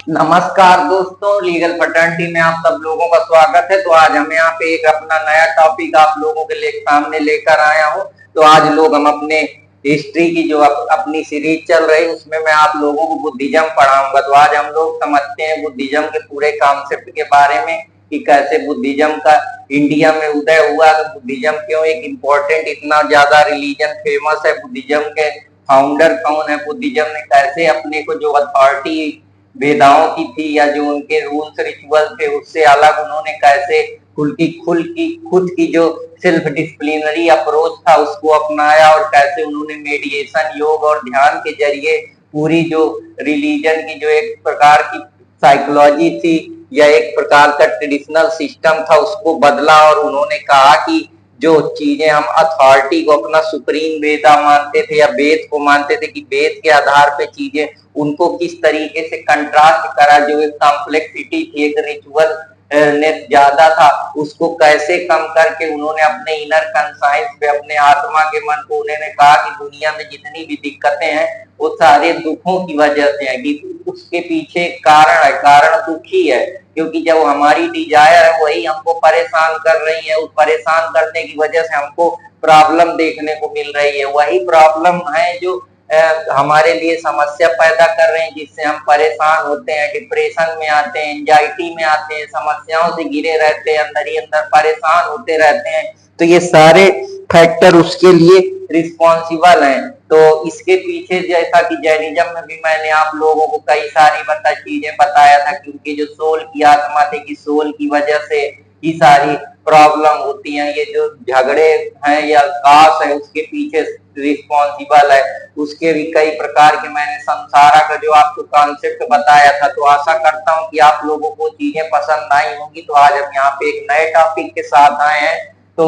नमस्कार दोस्तों, legal fraternity में आप सब लोगों का स्वागत है। तो आज हम यहाँ पे एक अपना नया टॉपिक आप लोगों के लिए सामने लेकर आया हूँ। तो आज हम अपने हिस्ट्री की जो अपनी सीरीज चल रही है उसमें मैं आप लोगों को बुद्धिज्म पढ़ाऊंगा। तो आज हम लोग समझते हैं बुद्धिज्म के पूरे कॉन्सेप्ट के बारे में कि कैसे बुद्धिज्म का इंडिया में उदय हुआ, तो बुद्धिज्म क्यों एक इम्पोर्टेंट इतना ज्यादा रिलीजन फेमस है, बुद्धिज्म के फाउंडर कौन है, बुद्धिज्म ने कैसे अपने को जो अथॉरिटी वेदाओं की थी या जो उनके रूल्स रिचुअल थे उससे अलग उन्होंने कैसे खुद की जो सेल्फ डिसिप्लिनरी अप्रोच था उसको अपनाया, और कैसे उन्होंने मेडिटेशन, योग और ध्यान के जरिए पूरी जो रिलीजन की जो एक प्रकार की साइकोलॉजी थी या एक प्रकार का ट्रेडिशनल सिस्टम था उसको बदला। और उन्होंने कहा कि जो चीजें हम अथॉरिटी को अपना सुप्रीम वेदा मानते थे या वेद को मानते थे कि वेद के आधार पे चीजें, उनको किस तरीके से कंट्रास्ट करा, जो एक कॉम्प्लेक्सिटी थी, एक रिचुअल ने ज्यादा था, उसको कैसे कम करके उन्होंने अपने इनर कंसाइंस पे, अपने आत्मा के मन को, उन्होंने कहा कि दुनिया में जितनी भी दिक्कतें हैं वो सारे दुखों की वजह से है, कि उसके पीछे कारण है, कारण दुख ही है, क्योंकि जब हमारी डिजायर है वही हमको परेशान कर रही है, उस परेशान करने की वजह से हमको प्रॉब्लम देखने को मिल रही है, वही प्रॉब्लम है जो हमारे लिए समस्या पैदा कर रहे हैं, जिससे हम परेशान होते हैं, डिप्रेशन में आते हैं, एंजाइटी में आते हैं, समस्याओं से घिरे रहते हैं, अंदर ही अंदर परेशान होते रहते हैं। तो ये सारे फैक्टर उसके लिए रिस्पॉन्सिबल हैं। तो इसके पीछे जैसा कि जैनिज्म में भी मैंने आप लोगों को कई सारी चीजें बताया था कि उनकी जो सोल की आत्मा थी कि सोल की वजह से ही सारी प्रॉब्लम होती हैं, ये जो झगड़े हैं या कास है उसके पीछे रिस्पॉन्सिबल है। उसके भी कई प्रकार के मैंने संसारा का जो आपको कॉन्सेप्ट बताया था। तो आशा करता हूँ कि आप लोगों को चीजें पसंद आई होंगी। तो आज हम यहाँ पे एक नए टॉपिक के साथ आए हैं। तो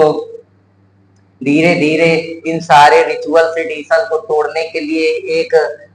धीरे धीरे इन सारे रिचुअल ट्रेडिशन को तोड़ने के लिए एक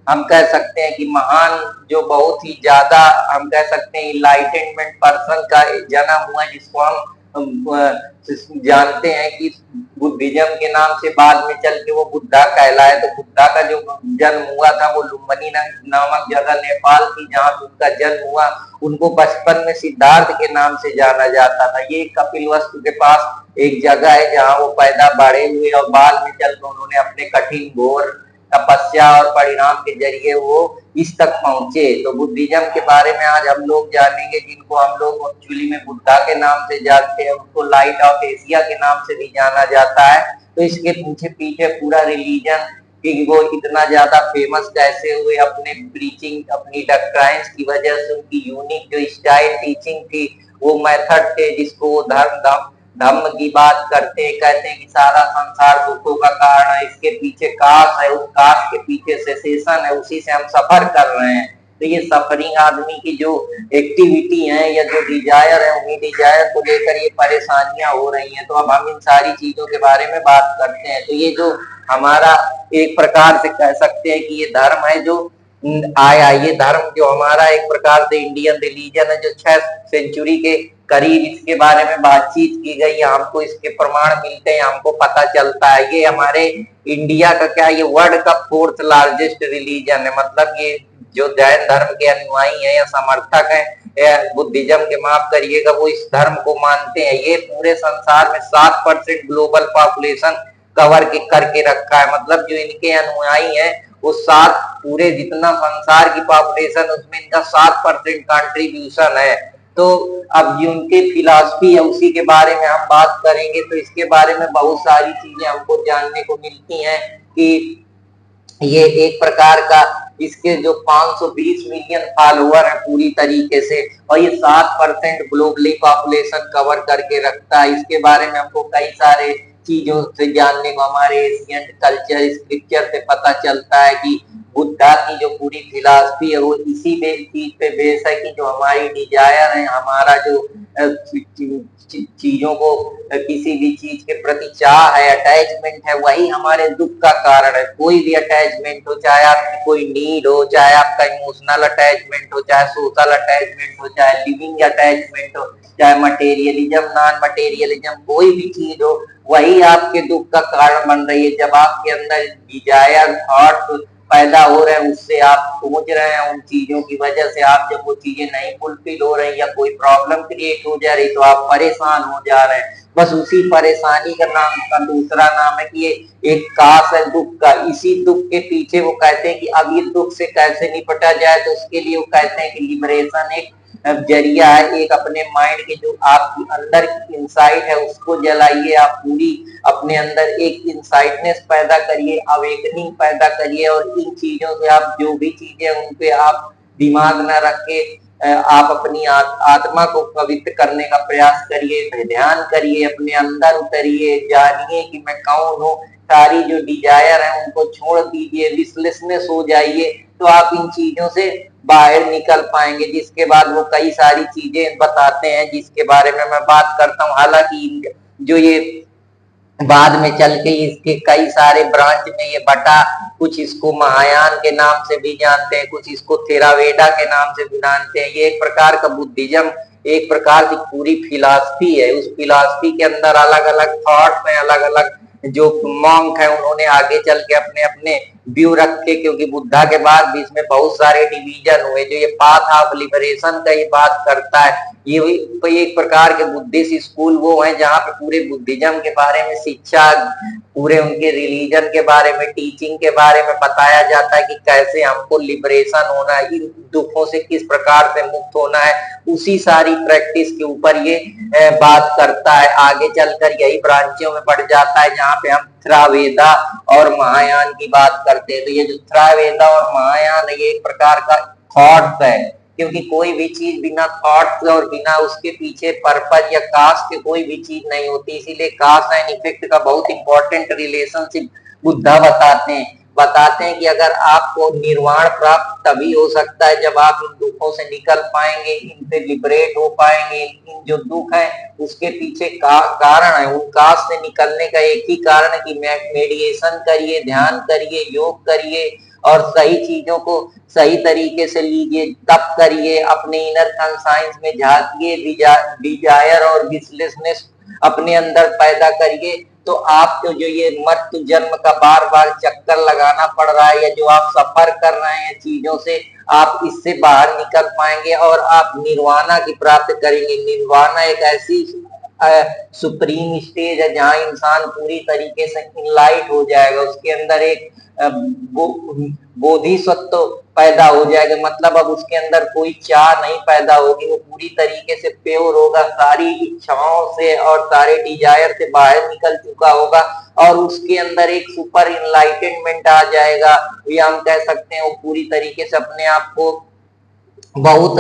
हम कह सकते हैं कि महान, जो बहुत ही ज्यादा हम कह सकते हैं इनलाइटेनमेंट पर्सन का जन्म हुआ, जिसको हम जानते हैं कि बुद्धिज्म के नाम से बाद में चल के वो बुद्धा कहलाए। तो बुद्धा का जो जन्म हुआ था वो लुम्बिनी नामक जगह नेपाल की, जहाँ उनका जन्म हुआ, उनको बचपन में सिद्धार्थ के नाम से जाना जाता था। ये कपिलवस्तु के पास एक जगह है जहाँ वो पैदा बढ़े हुए और बाद में चलकर उन्होंने अपने कठिन घोर तपस्या और परिणाम के जरिए वो इस तक पहुंचे। तो बुद्धिज्म के बारे में आज हम लोग जानेंगे, जिनको हम लोग एक्चुअली में बुद्धा के नाम से जानते हैं, उसको लाइट ऑफ एशिया के नाम से भी जाना जाता है। तो इसके पीछे पीछे पूरा रिलीजन कि वो इतना ज्यादा फेमस कैसे हुए, अपने प्रीचिंग, अपनी डॉक्ट्राइन्स की वजह से, उनकी यूनिक जो स्टाइल टीचिंग थी, वो मेथड थे, जिसको वो धर्म की बात करते हैं, कहते हैं कि सारा संसार दुखों का कारण है, इसके पीछे काश है, उस काश के पीछे सेसेशन है, उसी से हम सफर कर रहे हैं। तो ये सफरिंग आदमी की जो एक्टिविटी है या जो डिजायर है, उन्हीं डिजायर को लेकर ये परेशानियां हो रही हैं। तो अब हम इन सारी चीजों के बारे में बात करते हैं। तो ये जो हमारा एक प्रकार से कह सकते हैं कि ये धर्म है जो आया, ये धर्म जो हमारा एक प्रकार से इंडियन रिलीजन है, जो 6 सेंचुरी के करीब इसके बारे में बातचीत की गई है, हमको इसके प्रमाण मिलते हैं, हमको पता चलता है। ये हमारे इंडिया का क्या, ये वर्ल्ड का 4th लार्जेस्ट रिलीजन है। मतलब ये जो जैन धर्म के अनुयायी हैं या समर्थक हैं बुद्धिज्म के, माफ करिएगा, वो इस धर्म को मानते हैं। ये पूरे संसार में 7% ग्लोबल पॉपुलेशन कवर करके रखा है। मतलब जो इनके अनुयायी हैं वो 7, पूरे जितना संसार की पॉपुलेशन उसमें इनका 7% कंट्रीब्यूशन है। तो अब जो उनकी फिलॉसफी है उसी के बारे में हम बात करेंगे। तो इसके बारे में बहुत सारी चीजें हमको जानने को मिलती हैं कि ये एक प्रकार का, इसके जो 520 मिलियन फॉलोअर है पूरी तरीके से, और ये 7% ग्लोबली पॉपुलेशन कवर करके रखता है। इसके बारे में हमको कई सारे चीजों से जानने को, हमारे एशियन कल्चर स्क्रिप्चर से पता चलता है कि बुद्धा की जो पूरी फिलॉसफी है वो इसी चीज पे बेस है कि जो हमारी डिजायर है, हमारा जो चीजों को, किसी भी चीज के प्रति चाह है, अटैचमेंट है, वही हमारे दुख का कारण है। कोई भी अटैचमेंट हो, चाहे आपकी कोई नीड हो, चाहे आपका इमोशनल अटैचमेंट हो, चाहे सोशल अटैचमेंट हो, चाहे लिविंग अटैचमेंट हो, चाहे मटेरियलिज्म, नॉन मटेरियलिज्म, कोई भी चीज हो, वही आपके दुख का कारण बन रही है। जब आपके अंदर डिजायर, थॉट, पैदा हो रहे हैं उससे आप सोच रहे हैं, उन चीजों की वजह से आप जब वो चीजें नहीं फुलफिल हो रही या कोई प्रॉब्लम क्रिएट हो जा रही तो आप परेशान हो जा रहे हैं। बस उसी परेशानी का नाम का दूसरा नाम है कि ये एक कास है दुख का। इसी दुख के पीछे वो कहते हैं कि अब ये दुख से कैसे निपटा जाए, तो उसके लिए वो कहते हैं कि लिबरेशन एक जरिया है, एक अपने माइंड के जो आपकी अंदर की इंसाइट है उसको जलाइए, आप पूरी अपने अंदर एक इंसाइटनेस पैदा करिए, अवेकनिंग पैदा करिए, और इन चीजों से आप जो भी चीजें उन पे आप दिमाग न रख के आप अपनी आत्मा को पवित्र करने का प्रयास करिए, ध्यान करिए, अपने अंदर उतरिए, जानिए कि मैं कौन हूँ, सारी जो डिजायर है उनको छोड़ दीजिए, विशलेसनेस हो जाइए, तो आप इन चीजों से बाहर निकल पाएंगे। जिसके बाद वो कई सारी चीजें बताते हैं जिसके बारे में मैं बात करता हूँ। हालांकि जो ये बाद में चल के इसके कई सारे ब्रांच में ये बटा, कुछ इसको महायान के नाम से भी जानते हैं, कुछ इसको थेरावेदा के नाम से भी जानते हैं। ये एक प्रकार का बुद्धिज्म, एक प्रकार की पूरी फिलॉसफी है। उस फिलॉसफी के अंदर अलग अलग थॉट्स हैं, अलग अलग जो मॉन्क है उन्होंने आगे चल के अपने अपने व्यू रखे, क्योंकि बुद्धा के बाद भी इसमें बहुत सारे डिवीजन हुए। जो ये पाथ ऑफ लिबरेशन का ये बात करता है, ये एक प्रकार के बुद्धिस्ट स्कूल वो है जहाँ पे पूरे बुद्धिज्म के बारे में शिक्षा, पूरे उनके रिलीजन के बारे में, टीचिंग के बारे में बताया जाता है कि कैसे हमको लिबरेशन होना है, इन दुखों से किस प्रकार से मुक्त होना है। उसी सारी प्रैक्टिस के ऊपर ये बात करता है। आगे चलकर यही ब्रांचों में बढ़ जाता है जहाँ पे हम थ्रावेदा और महायान की बात करते हैं। तो ये जो थ्रावेदा और महायान है ये एक प्रकार का थॉट्स है, क्योंकि कोई भी चीज बिना थॉट्स और बिना उसके पीछे पर्पज या कास्ट के कोई भी चीज नहीं होती। इसीलिए कास्ट एंड इफेक्ट का बहुत इंपॉर्टेंट रिलेशनशिप बुद्धा बताते हैं कि अगर आपको निर्वाण प्राप्त तभी हो सकता है जब आप इन दुखों से निकल पाएंगे, इनसे लिबरेट हो पाएंगे। इन जो दुख है उसके पीछे कारण है, उन कास्ट से निकलने का एक ही कारण है कि मेडिटेशन करिए, ध्यान करिए, योग करिए और सही चीजों को सही तरीके से लीजिए, तप करिए, अपने इनर कॉन्साइंस में झांकिए, डिजायर और विशलेसनेस अपने अंदर पैदा करिए। तो आपको जो ये मृत्यु जन्म का बार बार चक्कर लगाना पड़ रहा है या जो आप सफर कर रहे हैं चीजों से, आप इससे बाहर निकल पाएंगे और आप निर्वाणा की प्राप्त करेंगे। निर्वाणा एक ऐसी सुप्रीम स्टेज है जहां इंसान पूरी तरीके से इनलाइट हो जाएगा, उसके अंदर एक बोधिसत्व पैदा हो जाएगा। मतलब अब उसके अंदर कोई चाह नहीं पैदा होगी, वो पूरी तरीके से प्योर होगा, सारी इच्छाओं से और सारे डिजायर से बाहर निकल चुका होगा और उसके अंदर एक सुपर इनलाइटनमेंट आ जाएगा, या हम कह सकते हैं वो पूरी तरीके से अपने आप को बहुत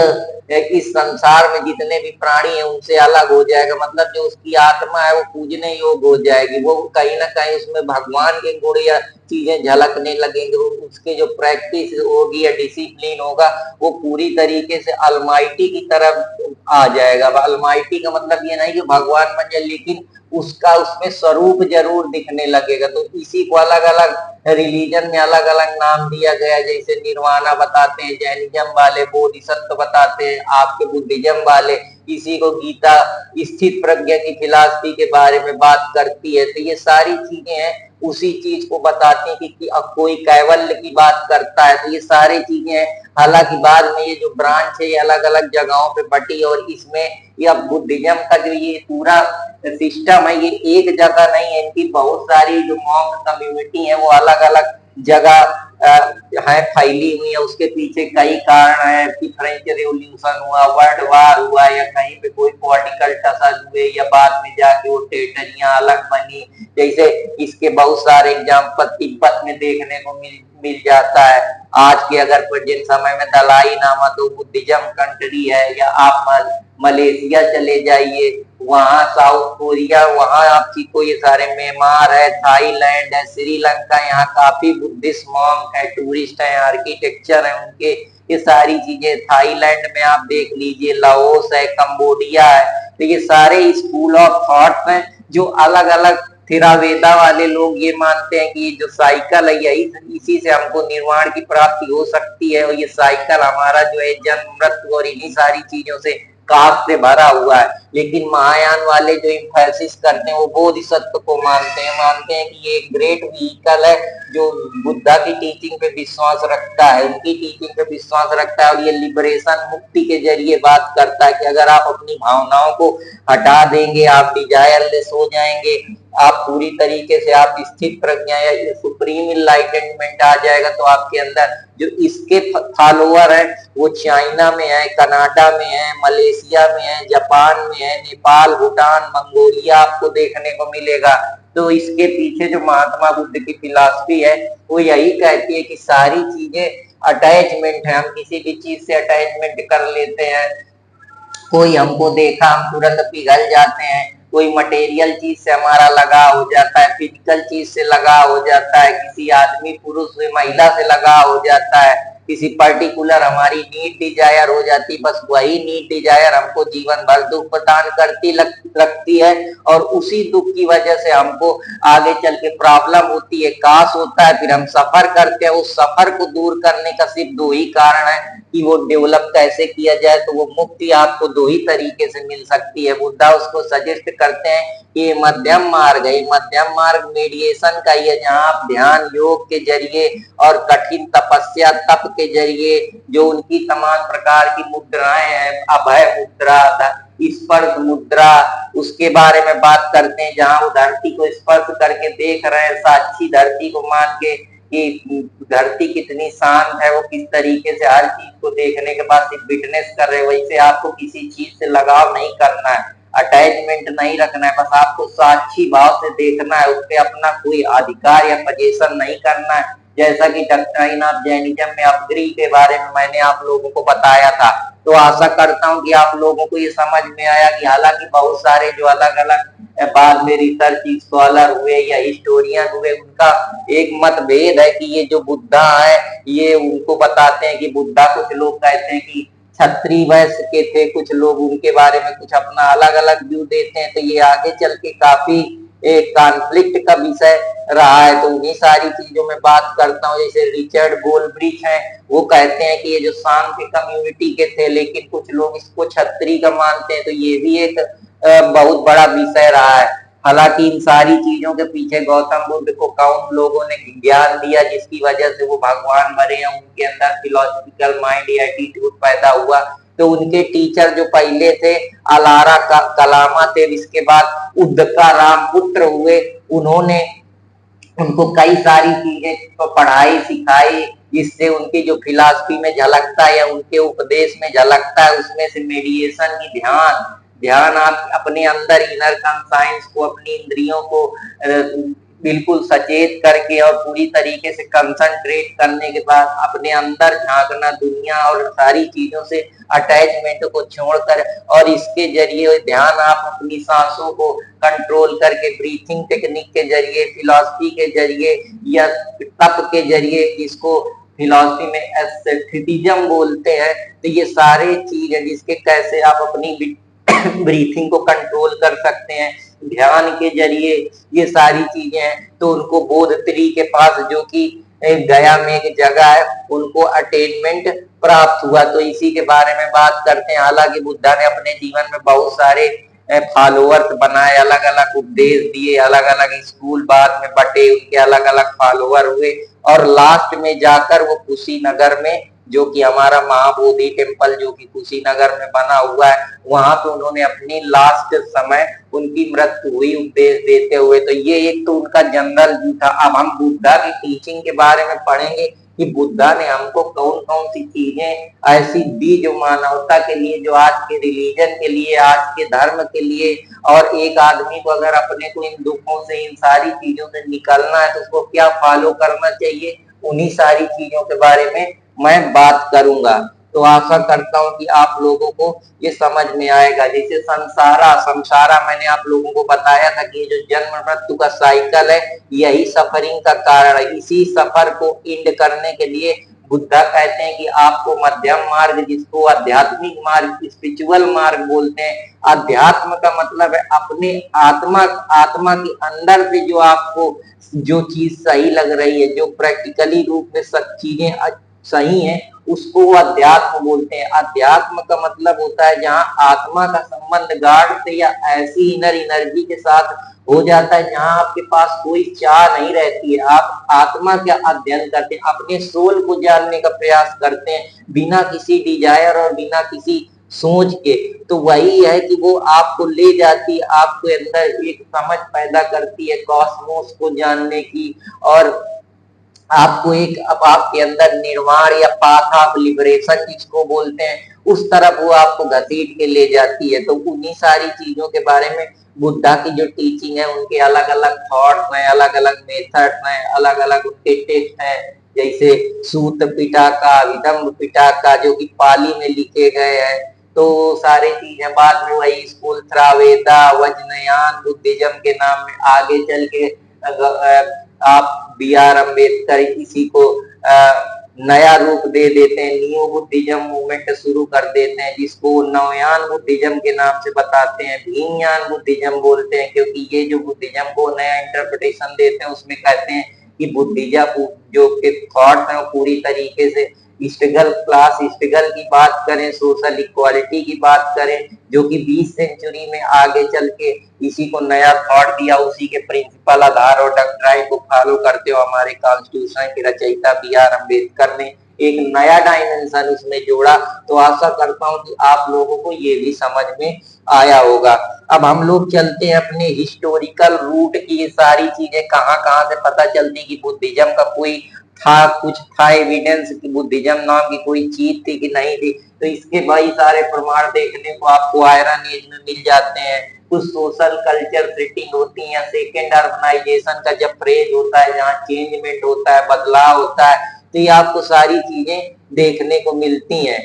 इस संसार में जितने भी प्राणी हैं उनसे अलग हो जाएगा। मतलब जो उसकी आत्मा है वो पूजने योग्य हो जाएगी, वो कहीं ना कहीं उसमें भगवान के गुण या चीजें झलकने लगेंगे। उसके जो प्रैक्टिस होगी या डिसिप्लिन होगा वो पूरी तरीके से अलमाइटी की तरफ आ जाएगा। अलमाइटी का मतलब ये नहीं कि भगवान बन जाए, लेकिन उसका उसमें स्वरूप जरूर दिखने लगेगा। तो इसी को अलग अलग रिलीजन में अलग अलग नाम दिया गया, जैसे निर्वाणा बताते हैं जैनिज्म वाले, बोधिसत्व बताते हैं आपके बुद्धिज्म वाले, इसी को गीता स्थित प्रज्ञा की फिलॉसफी के बारे में बात करती है। तो ये सारी चीजें हैं उसी चीज को बताती हैं कि अब कोई कैवल्य की बात करता है। तो ये सारी चीजें हैं। हालांकि बाद में ये जो ब्रांच है ये अलग अलग जगहों पे बटी और इसमें यह बुद्धिज्म का जो ये पूरा सिस्टम है ये एक जगह नहीं है, इनकी बहुत सारी जो मॉन्क कम्युनिटी है वो अलग अलग जगह है फैली हुई है। उसके पीछे कई कारण है कि फ्रेंच रेवोल्यूशन हुआ, वर्ल्ड वार हुआ, या कहीं पे कोई पॉलिटिकल टसल हुए, या बाद में जाके वो टेरिटरियां अलग बनी। जैसे इसके बहुत सारे एग्जाम्पल तिब्बत में देखने को मिल जाता है। आज के अगर प्रेजेंट समय में दलाई नामा तो बुद्धिज्म कंट्री है, या आप मलेशिया चले जाइए, वहां साउथ कोरिया, वहां आपको ये सारे म्यांमार है, थाईलैंड है, श्रीलंका, यहाँ काफी बुद्धिस्ट मॉन्क है, टूरिस्ट है, आर्किटेक्चर है उनके, ये सारी चीजें। थाईलैंड में आप देख लीजिए, लाओस है, कंबोडिया है। तो ये सारे स्कूल ऑफ थॉट हैं जो अलग अलग थेरावेदा वाले लोग ये मानते हैं कि ये जो साइकिल है यही इसी से हमको निर्वाण की प्राप्ति हो सकती है, और ये साइकिल हमारा जो है जन्म मृत्यु और इन्हीं सारी चीजों से कास्ट से भरा हुआ है। लेकिन महायान वाले जो इम्फेसिस करते हैं वो बोधिसत्व को मानते हैं कि ये एक ग्रेट व्हीकल है जो बुद्धा की टीचिंग पे विश्वास रखता है, उनकी टीचिंग पे विश्वास रखता है, और ये लिबरेशन मुक्ति के जरिए बात करता है कि अगर आप अपनी भावनाओं को हटा देंगे, आप डिजायरलेस हो जाएंगे, आप पूरी तरीके से आप स्थित प्रज्ञा या सुप्रीम इनलाइटमेंट आ जाएगा, तो आपके अंदर जो इसके फॉलोअर है वो चाइना में है, कनाडा में है, मलेशिया में है, जापान में है, नेपाल, भूटान, मंगोलिया आपको देखने को मिलेगा। तो इसके पीछे जो महात्मा बुद्ध की फिलॉसफी है वो यही कहती है कि सारी चीजें अटैचमेंट है, हम किसी भी चीज से अटैचमेंट कर लेते हैं, कोई हमको देखा हम तुरंत पिघल जाते हैं, कोई मटेरियल चीज से हमारा लगाव हो जाता है, फिजिकल चीज से लगाव हो जाता है, किसी आदमी पुरुष से महिला से लगाव हो जाता है, किसी पर्टिकुलर हमारी नीड डिजायर हो जाती, बस वही नीड डिजायर हमको जीवन भर दुख प्रदान करती लगती है, और उसी दुख की वजह से हमको आगे चल के प्रॉब्लम होती है, काश होता है, फिर हम सफर करते हैं। उस सफर को दूर करने का सिर्फ दो ही कारण है कि वो डेवलप कैसे किया जाए, तो वो मुक्ति आपको दो ही तरीके से मिल सकती है। बुद्धा उसको सजेस्ट करते हैं कि ये मध्यम मार्ग है, मध्यम मार्ग मेडिएशन का ही है, जहां आप ध्यान योग के जरिए और कठिन तपस्या तप के जरिए जो उनकी तमाम प्रकार की मुद्राएं हैं, अभय मुद्रा, स्पर्श मुद्रा, उसके बारे में बात करते हैं, जहां वो धरती को स्पर्श करके देख रहे हैं, साक्षी धरती को मान के कि धरती कितनी शांत है, वो किस तरीके से हर चीज को देखने के बाद सिर्फ विटनेस कर रहे हैं। वैसे आपको किसी चीज से लगाव नहीं करना है, अटैचमेंट नहीं रखना है, बस आपको साक्षी भाव से देखना है, उस पर अपना कोई अधिकार या पजेशन नहीं करना है। जैसा कि डॉक्ट्राइन ऑफ जैनिज्म में अपग्री के बारे में मैंने आप लोगों को बताया था, तो आशा करता हूं कि आप लोगों को ये समझ में आया कि हालांकि बहुत सारे जो अलग अलग बाद में रिसर्च स्कॉलर हुए या हिस्टोरियन हुए, उनका एक मतभेद है कि ये जो बुद्धा है ये उनको बताते हैं कि बुद्धा, कुछ लोग कहते हैं कि क्षत्रिय वंश के थे, कुछ लोग उनके बारे में कुछ अपना अलग अलग व्यू देते हैं, तो ये आगे चल के काफी एक कॉन्फ्लिक्ट का विषय रहा है। तो उन्हीं सारी चीजों में बात करता हूँ। जैसे रिचर्ड गोलब्रिच हैं, वो कहते हैं कि ये जो शांति कम्युनिटी के थे, लेकिन कुछ लोग इसको क्षत्रिय का मानते हैं, तो ये भी एक बहुत बड़ा विषय रहा है। हालांकि इन सारी चीजों के पीछे गौतम बुद्ध को कौन लोगों ने ज्ञान दिया जिसकी वजह से वो भगवान बने हैं, उनके अंदर फिलोसफिकल माइंड या एटीट्यूड पैदा हुआ। तो उनके टीचर जो पहले थे अलारा कलामा थे, इसके बाद उद्दका रामपुत्र हुए, उन्होंने उनको कई सारी चीजें पढ़ाई सिखाई, जिससे उनकी जो फिलॉसफी में झलकता है या उनके उपदेश में झलकता है, उसमें से मेडिएशन की ध्यान आप अपने अंदर इनर कॉन्साइंस को, अपनी इंद्रियों को बिल्कुल सचेत करके और पूरी तरीके से कंसंट्रेट करने के बाद अपने अंदर झांकना, दुनिया और सारी चीजों से अटैचमेंट को छोड़कर, और इसके जरिए ध्यान आप अपनी सांसों को कंट्रोल करके ब्रीथिंग टेक्निक के जरिए, फिलॉसफी के जरिए या तप के जरिए, जिसको फिलॉसफी में एस्थेटिज्म बोलते हैं, तो ये सारे चीज है जिसके कैसे आप अपनी ब्रीथिंग को कंट्रोल कर सकते हैं ध्यान के जरिए, ये सारी चीजें हैं। तो उनको बोधत्री के पास, जो कि गया में एक जगह है, उनको अटेनमेंट प्राप्त हुआ। तो इसी के बारे में बात करते हैं। हालांकि बुद्धा ने अपने जीवन में बहुत सारे फॉलोअर्स बनाए, अलग अलग उपदेश दिए, अलग अलग स्कूल बाद में बटे, उनके अलग अलग फॉलोअर हुए, और लास्ट में जाकर वो कुशीनगर में, जो कि हमारा महाबोधि टेम्पल जो कि कुशीनगर में बना हुआ है, वहां पे उन्होंने अपनी लास्ट समय उनकी मृत्यु हुई उपदेश देते हुए। तो ये एक तो उनका जनरल व्यू था। अब हम बुद्धा की टीचिंग के बारे में पढ़ेंगे कि बुद्धा ने हमको कौन कौन सी चीजें ऐसी दी जो मानवता के लिए, जो आज के रिलीजन के लिए, आज के धर्म के लिए, और एक आदमी को अगर अपने को इन दुखों से, इन सारी चीजों से निकलना है तो उसको क्या फॉलो करना चाहिए, उन्हीं सारी चीजों के बारे में मैं बात करूंगा। तो आशा करता हूं कि आप लोगों को ये समझ में आएगा। जैसे संसारा मैंने आप लोगों को बताया था कि जो जन्म मृत्यु का साइकिल है, यही सफरिंग का कारण है। इसी सफर को एंड करने के लिए बुद्धा कहते हैं कि आपको मध्यम मार्ग, जिसको आध्यात्मिक मार्ग, स्पिरिचुअल मार्ग बोलते हैं, अध्यात्म का मतलब है अपने आत्मा के अंदर से जो आपको जो चीज सही लग रही है, जो प्रैक्टिकली रूप में सब चीजें सही है, उसको वो अध्यात्म बोलते हैं। अध्यात्म का मतलब होता है जहाँ आत्मा का संबंध गाढ़ से या ऐसी इनर एनर्जी के साथ हो जाता है जहाँ आपके पास कोई चाह नहीं रहती है। आप आत्मा का अध्ययन करते हैं, अपने सोल को जानने का प्रयास करते हैं बिना किसी डिजायर और बिना किसी सोच के। तो वही है कि वो आपको ले जाती है, आपके अंदर एक समझ पैदा करती है कॉस्मोस को जानने की, और आपको एक अब आपके अंदर निर्वाण या पाथ ऑफ लिबरेशन जिसको बोलते हैं उस तरफ वो आपको घसीट के ले जाती है। तो उन्हीं सारी चीजों के बारे में बुद्धा की जो टीचिंग है, उनके अलग अलग थॉट्स हैं, अलग अलग मेथड्स हैं, अलग अलग उनके टेक्स्ट हैं। जैसे सूत पिटाका, विदम्ब पिटाका जो कि पाली में लिखे गए हैं। तो सारी चीजें बाद में वही स्कूल थ्रावेदा वज्रयान बुद्धिज्म के नाम में आगे चल के आप बी आर अम्बेडकर इसी को नया रूप दे देते हैं, न्यू बुद्धिज्म मूवमेंट शुरू कर देते हैं, जिसको नवयान बुद्धिज्म के नाम से बताते हैं, भीमयान बुद्धिज्म बोलते हैं, क्योंकि ये जो बुद्धिज्म को नया इंटरप्रिटेशन देते हैं उसमें कहते हैं कि बुद्धिज्म जो के थॉट्स हैं वो पूरी तरीके से स्ट्रगल, क्लास स्ट्रगल की बात करें, सोशल इक्वालिटी की बात करें, जो कि 20 सेंचुरी में आगे चल के इसी को नया थॉट दिया, उसी के प्रिंसिपल आधार और डॉक्ट्राइन को फॉलो करते हुए हमारे कॉन्स्टिट्यूशन के रचयिता बी आर अम्बेडकर ने एक नया डायमेंशन उसमें जोड़ा। तो आशा करता हूं कि आप लोगों को ये भी समझ में आया होगा। अब हम लोग चलते हैं अपने हिस्टोरिकल रूट की, ये सारी चीजें कहाँ कहाँ से पता चलती कि बुद्धिज्म का कोई था, कुछ था एविडेंस कि बुद्धिज्म नाम की कोई चीज थी कि नहीं थी। तो इसके कई सारे प्रमाण देखने को आपको आयरन एज में मिल जाते हैं। कुछ सोशल कल्चर सेटिंग होती है, सेकेंड अर्बनाइजेशन का जब फ्रेज होता है, जहाँ चेंजमेंट होता है, बदलाव होता है, तो ये आपको सारी चीजें देखने को मिलती हैं।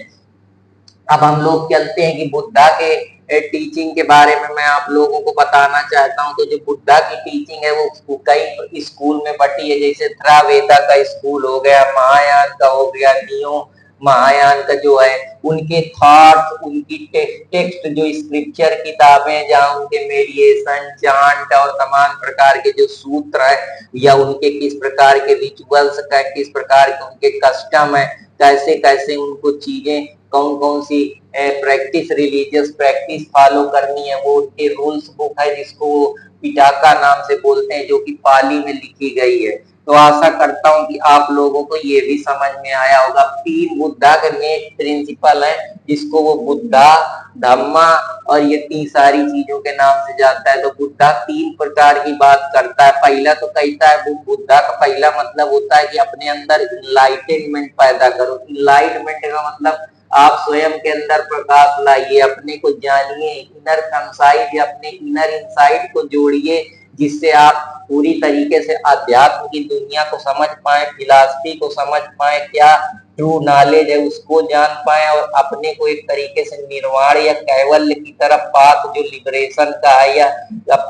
अब हम लोग चलते हैं कि बुद्धा के टीचिंग के बारे में मैं आप लोगों को बताना चाहता हूं। तो जो बुद्धा की टीचिंग है वो कई स्कूल में बटी है, जैसे थ्रावेदा का स्कूल हो गया, महायान का हो गया, नियो महायान का जो है उनके थॉट्स, उनकी टेक्स्ट जो स्क्रिप्चर किताबें, जहाँ उनके मेडिएशन, चांट और तमाम प्रकार के जो सूत्र है, या उनके किस प्रकार के रिचुअल्स का, किस प्रकार के उनके कस्टम है, कैसे कैसे उनको चीजें, कौन कौन सी प्रैक्टिस, रिलीजियस प्रैक्टिस फॉलो करनी है, वो उनके रूल्स बुक है जिसको पिटाका नाम से बोलते हैं, जो कि पाली में लिखी गई है। तो आशा करता हूं कि आप लोगों को ये भी समझ में आया होगा। 3 बुद्धा के मेन प्रिंसिपल है जिसको वो बुद्धा, धम्मा और ये 3 सारी चीजों के नाम से जानता है। तो बुद्धा 3 प्रकार की बात करता है। पहला तो कहता है, बुद्धा का पहला मतलब होता है कि अपने अंदर इनलाइटनमेंट पैदा करो। इनलाइटमेंट का मतलब आप स्वयं के अंदर प्रकाश लाइए, अपने को जानिए, इनर कंसाइट या अपने इनर इनसाइट को जोड़िए, जिससे आप पूरी तरीके से अध्यात्म की दुनिया को समझ पाए, फिलॉसफी को समझ पाए, क्या ट्रू नॉलेज है उसको जान पाए, और अपने को एक तरीके से निर्वाण या कैवल्य की तरफ पाथ जो लिबरेशन का है या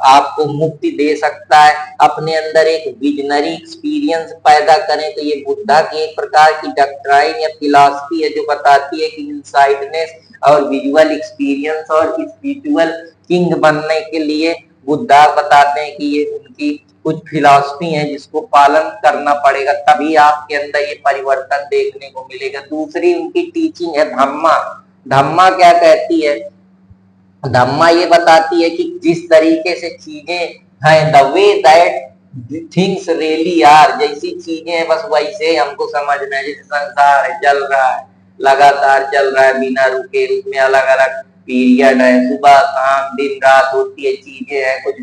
आपको मुक्ति दे सकता है, अपने अंदर एक विजनरी एक्सपीरियंस पैदा करें। तो ये बुद्धा की एक प्रकार की डॉक्ट्राइन या फिलॉसफी है जो बताती है कि इनसाइडनेस और विजुअल एक्सपीरियंस और स्पिरिचुअल किंग बनने के लिए बुद्धा बताते हैं कि ये उनकी कुछ फिलॉसफी है जिसको पालन करना पड़ेगा, तभी आपके अंदर ये परिवर्तन देखने को मिलेगा। दूसरी उनकी टीचिंग है धम्मा। धम्मा क्या कहती है? धम्मा ये बताती है कि जिस तरीके से चीजें हैं, the way that things really are, जैसी चीजें हैं बस वैसे हमको समझना है। जैसे संसार है, चल रहा है, लगातार चल रहा है बिना रुके, उसमें अलग अलग पीरियड है, सुबह शाम दिन रात होती है, चीजें हैं, कुछ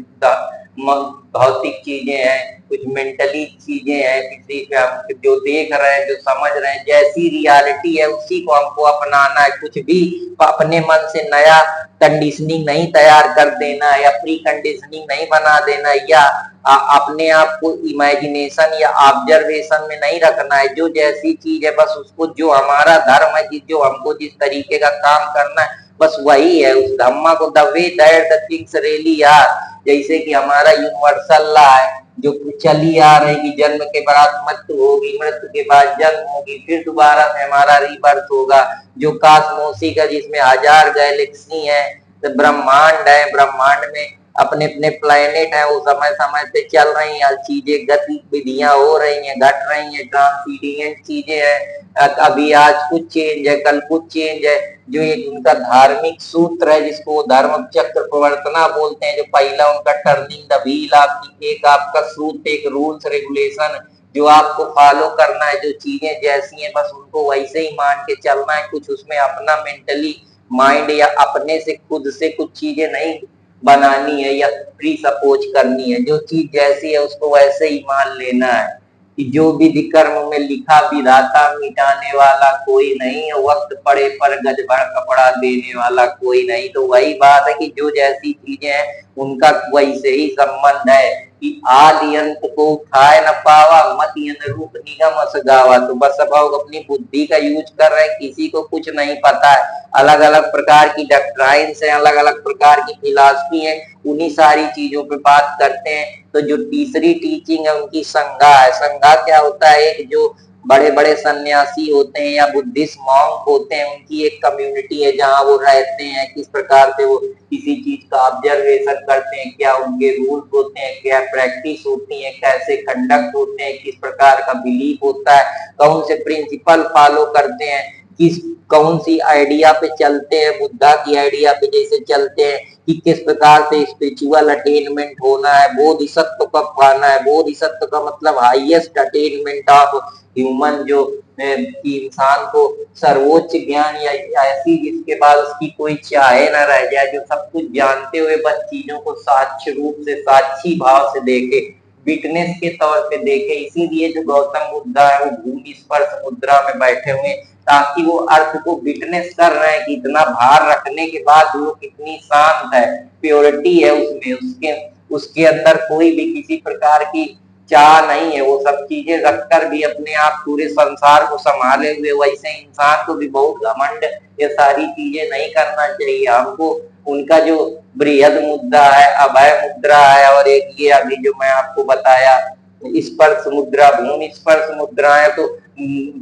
भौतिक चीजें हैं, कुछ मेंटली चीजें हैं, किसी पे हम जो देख रहे हैं, जो समझ रहे हैं, जैसी रियलिटी है उसी को हमको अपनाना है। कुछ भी अपने मन से नया कंडीशनिंग नहीं तैयार कर देना है, या प्री कंडीशनिंग नहीं बना देना है, या अपने आप को इमेजिनेशन या ऑब्जर्वेशन में नहीं रखना है। जो जैसी चीज है बस उसको, जो हमारा धर्म है, जो हमको जिस तरीके का काम करना है बस वही है। उस धम्मा को the way that the things really are, जैसे कि हमारा यूनिवर्सल लॉ है जो चली आ रही कि जन्म के बाद मृत्यु होगी, मृत्यु के बाद जन्म होगी, फिर दोबारा से हमारा रीबर्थ होगा। जो कॉस्मोसी का जिसमें 1000 गैलेक्सी है, तो ब्रह्मांड है, ब्रह्मांड में अपने अपने प्लेनेट है वो समय समय से चल रही हैं, चीजें गतिविधियां हो रही हैं, घट रही हैं, ट्रांसीडियंट चीजें हैं। अभी आज कुछ चेंज है, कल कुछ चेंज है। जो एक उनका धार्मिक सूत्र है जिसको वो धर्म चक्र प्रवर्तना बोलते हैं, जो पहला उनका टर्निंग द व्हील, आपकी एक आपका सूत्र, एक रूल्स रेगुलेशन जो आपको फॉलो करना है, जो चीजें जैसी हैं बस उनको वैसे ही मान के चलना है, कुछ उसमें अपना मेंटली माइंड या अपने से खुद से कुछ चीजें नहीं बनानी है या प्री सपोज करनी है, जो चीज जैसी है उसको वैसे ही मान लेना है कि जो विधि कर्म में लिखा विधाता मिटाने वाला कोई नहीं है, वक्त पड़े पर गज भर कपड़ा देने वाला कोई नहीं। तो वही बात है कि जो जैसी चीजें हैं उनका वैसे ही संबंध है कि आदि अंत को उठाए न पावा, मत अनुरूप निगम अस गावा। तो बस अब अपनी बुद्धि का यूज कर रहे हैं, किसी को कुछ नहीं पता है। अलग अलग प्रकार की डॉक्ट्राइन्स है, अलग अलग प्रकार की फिलॉसफी है, उन्हीं सारी चीजों पे बात करते हैं। तो जो तीसरी टीचिंग है उनकी संघा है। संघा क्या होता है? एक जो बड़े बड़े सन्यासी होते हैं या बुद्धिस्ट मॉन्क होते हैं, उनकी एक कम्युनिटी है जहाँ वो रहते हैं, किस प्रकार से वो किसी चीज का ऑब्जर्वेशन करते हैं, क्या उनके रूल्स होते हैं, क्या प्रैक्टिस होती है, कैसे कंडक्ट होते हैं, किस प्रकार का बिलीफ होता है, कौन से प्रिंसिपल फॉलो करते हैं, किस कौन सी आइडिया पे चलते हैं, बुद्धा की आइडिया पे जैसे चलते हैं कि किस प्रकार से स्पिरिचुअल अटेनमेंट होना है, बोधिसत्व कब पाना है। बोधिसत्व का मतलब हाईएस्ट अटेनमेंट ऑफ ह्यूमन, जो इंसान को सर्वोच्च ज्ञान या ऐसी जिसके बाद उसकी कोई चाहे ना रह जाए, जो सब कुछ जानते हुए बस चीजों को साक्ष्य रूप से, साक्षी भाव से देखे, विटनेस के तौर पे देखे। इसीलिए जो गौतम बुद्धा है वो भूमि स्पर्श मुद्रा में बैठे हुए, ताकि वो अर्थ को विटनेस कर रहे हैं कि इतना भार रखने के बाद वो कितनी शांत है, प्योरिटी है उसमें, उसके उसके अंदर कोई भी किसी प्रकार की चाह नहीं है। वो सब चीजें रखकर भी अपने आप पूरे संसार को संभाले हुए, वैसे इंसान को भी बहुत घमंड ये सारी चीजें नहीं करना चाहिए। हमको उनका जो बृहद मुद्रा है, अभय मुद्रा है, और एक ये अभी जो मैं आपको बताया स्पर्श मुद्रा, भूमि स्पर्श मुद्रा है। तो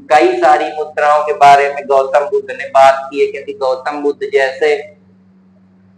कई सारी मुद्राओं के बारे में गौतम बुद्ध ने बात की है, क्योंकि गौतम बुद्ध जैसे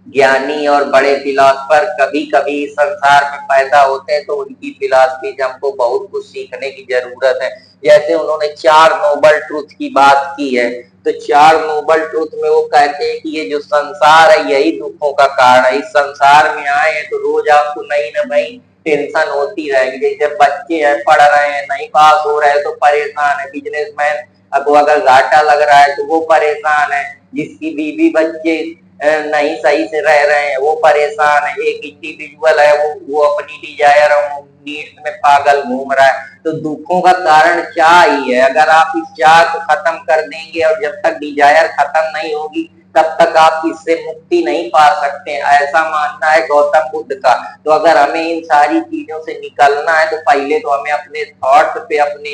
ज्ञानी और बड़े फिलोसफर कभी कभी संसार में पैदा होते हैं, तो उनकी फिलॉसफी से हमको बहुत कुछ सीखने की जरूरत है। जैसे उन्होंने 4 नोबल ट्रूथ की बात की है, तो 4 नोबल ट्रूथ में वो कहते हैं कि ये जो संसार है यही दुखों का कारण है। इस संसार में आए हैं तो रोज आपको नई न नई टेंशन होती रहेगी। जैसे बच्चे हैं, पढ़ रहे हैं, नहीं पास हो रहे हैं तो परेशान है। बिजनेसमैन अब अगर घाटा लग रहा है तो वो परेशान है। जिसकी बीवी बच्चे नहीं सही से रह रहे हैं वो परेशान है। एक इंडिविजुअल है वो अपनी डिजायर और नीड्स में पागल घूम रहा है। तो दुखों का कारण चाह ही है। अगर आप इस चाह को खत्म कर देंगे और जब तक डिजायर खत्म नहीं होगी तब तक आप इससे मुक्ति नहीं पा सकते, ऐसा मानना है गौतम बुद्ध का। तो अगर हमें इन सारी चीजों से निकलना है तो पहले तो हमें अपने थॉट पे, अपने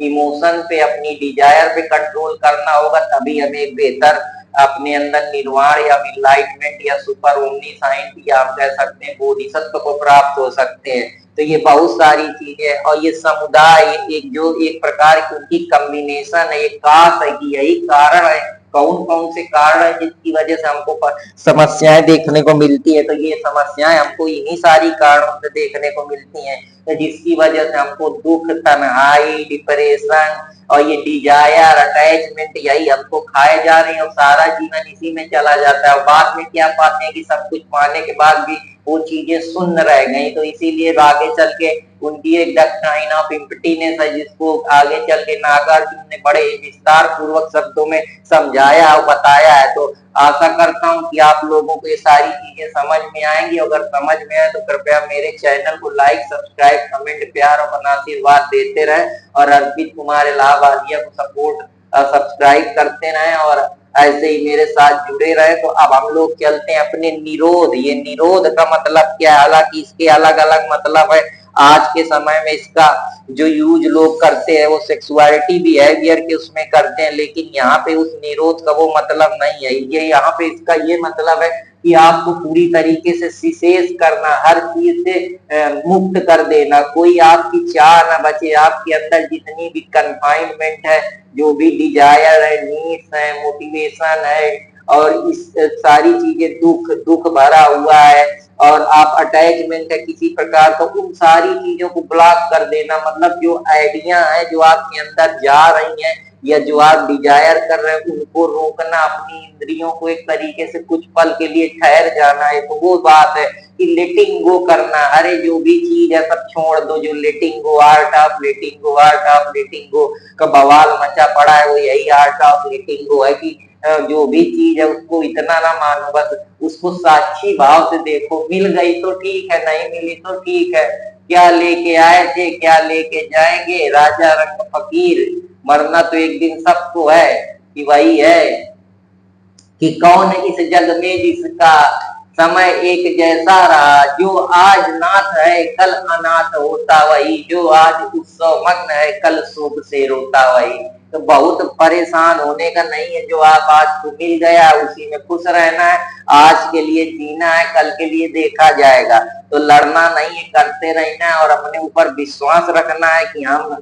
इमोशन पे, अपनी डिजायर पे कंट्रोल करना होगा, तभी हमें एक बेहतर अपने अंदर निर्वाण या इनलाइटमेंट या सुपर ओमनीसाइंट या आप कह सकते हैं बोधिसत्व को प्राप्त हो सकते हैं। तो ये बहुत सारी चीजें, और ये समुदाय एक जो एक प्रकार की उनकी कम्बिनेशन है, एक काश है कि यही कारण है, कौन कौन से कारण है जिसकी वजह से हमको समस्याएं देखने को मिलती है। तो ये समस्याएं हमको इन्हीं सारी कारणों से देखने को मिलती हैं, तो जिसकी वजह से हमको दुख, तन्हाई, डिप्रेशन और ये डिजायर, अटैचमेंट यही हमको खाए जा रहे हैं, और सारा जीवन इसी में चला जाता है। और बाद में क्या पाते हैं कि सब कुछ पाने के बाद भी वो चीजें शून्य रह गई। तो इसीलिए आगे चल के उनकी एक डॉक्ट्राइन ऑफ एम्प्टीनेस है, जिसको आगे चल के नागार्जुन ने बड़े विस्तार पूर्वक शब्दों में समझाया और बताया है। तो आशा करता हूँ कि आप लोगों को ये सारी चीजें समझ में आएंगी। अगर समझ में आए तो कृपया मेरे चैनल को लाइक, सब्सक्राइब, कमेंट, प्यार और अपना आशीर्वाद देते रहे, और अर्पित कुमार इलाहाबादिया को सपोर्ट सब्सक्राइब करते रहे और ऐसे ही मेरे साथ जुड़े रहे। तो अब हम लोग चलते हैं अपने निरोध। ये निरोध का मतलब क्या है? हालांकि इसके अलग अलग मतलब है। आज के समय में इसका जो यूज लोग करते हैं वो सेक्सुअलिटी बिहेवियर के उसमें करते हैं, लेकिन यहाँ पे उस निरोध का वो मतलब नहीं है। ये यहाँ पे इसका ये मतलब है कि आपको पूरी तरीके से सिसेस करना, हर चीज से मुक्त कर देना, कोई आपकी चाह ना बचे। आपके अंदर जितनी भी कन्फाइनमेंट है, जो भी डिजायर है, नीड्स है, मोटिवेशन है, और इस सारी चीजें दुख भरा हुआ है, और आप अटैचमेंट है किसी प्रकार का, उन सारी चीजों को ब्लॉक कर देना। मतलब जो आइडिया है जो आपके अंदर जा रही है या जो आप डिजायर कर रहे हैं उनको रोकना, अपनी इंद्रियों को एक तरीके से कुछ पल के लिए ठहर जाना है। तो वो बात है कि लेटिंग गो करना। अरे जो भी चीज है सब छोड़ दो, जो letting go, art of letting go, art of letting go का बवाल मचा पड़ा है, वो यही आर्ट ऑफ लेटिंग गो है कि जो भी चीज है उसको इतना ना मानो, बस उसको साक्षी भाव से देखो। मिल गई तो ठीक है, नहीं मिली तो ठीक है। क्या लेके आए थे, क्या लेके जाएंगे, राजा रंग फकीर, मरना तो एक दिन सबको है। कि वही है कि कौन इस जग में जिसका समय एक जैसा रहा, जो आज नाथ है कल अनाथ होता वही, जो आज उत्सव मग्न है कल शोक से रोता वही। तो बहुत परेशान होने का नहीं है, जो आप आज को मिल गया उसी में खुश रहना है। आज के लिए जीना है, कल के लिए देखा जाएगा। तो लड़ना नहीं है, करते रहना है और अपने ऊपर विश्वास रखना है कि हम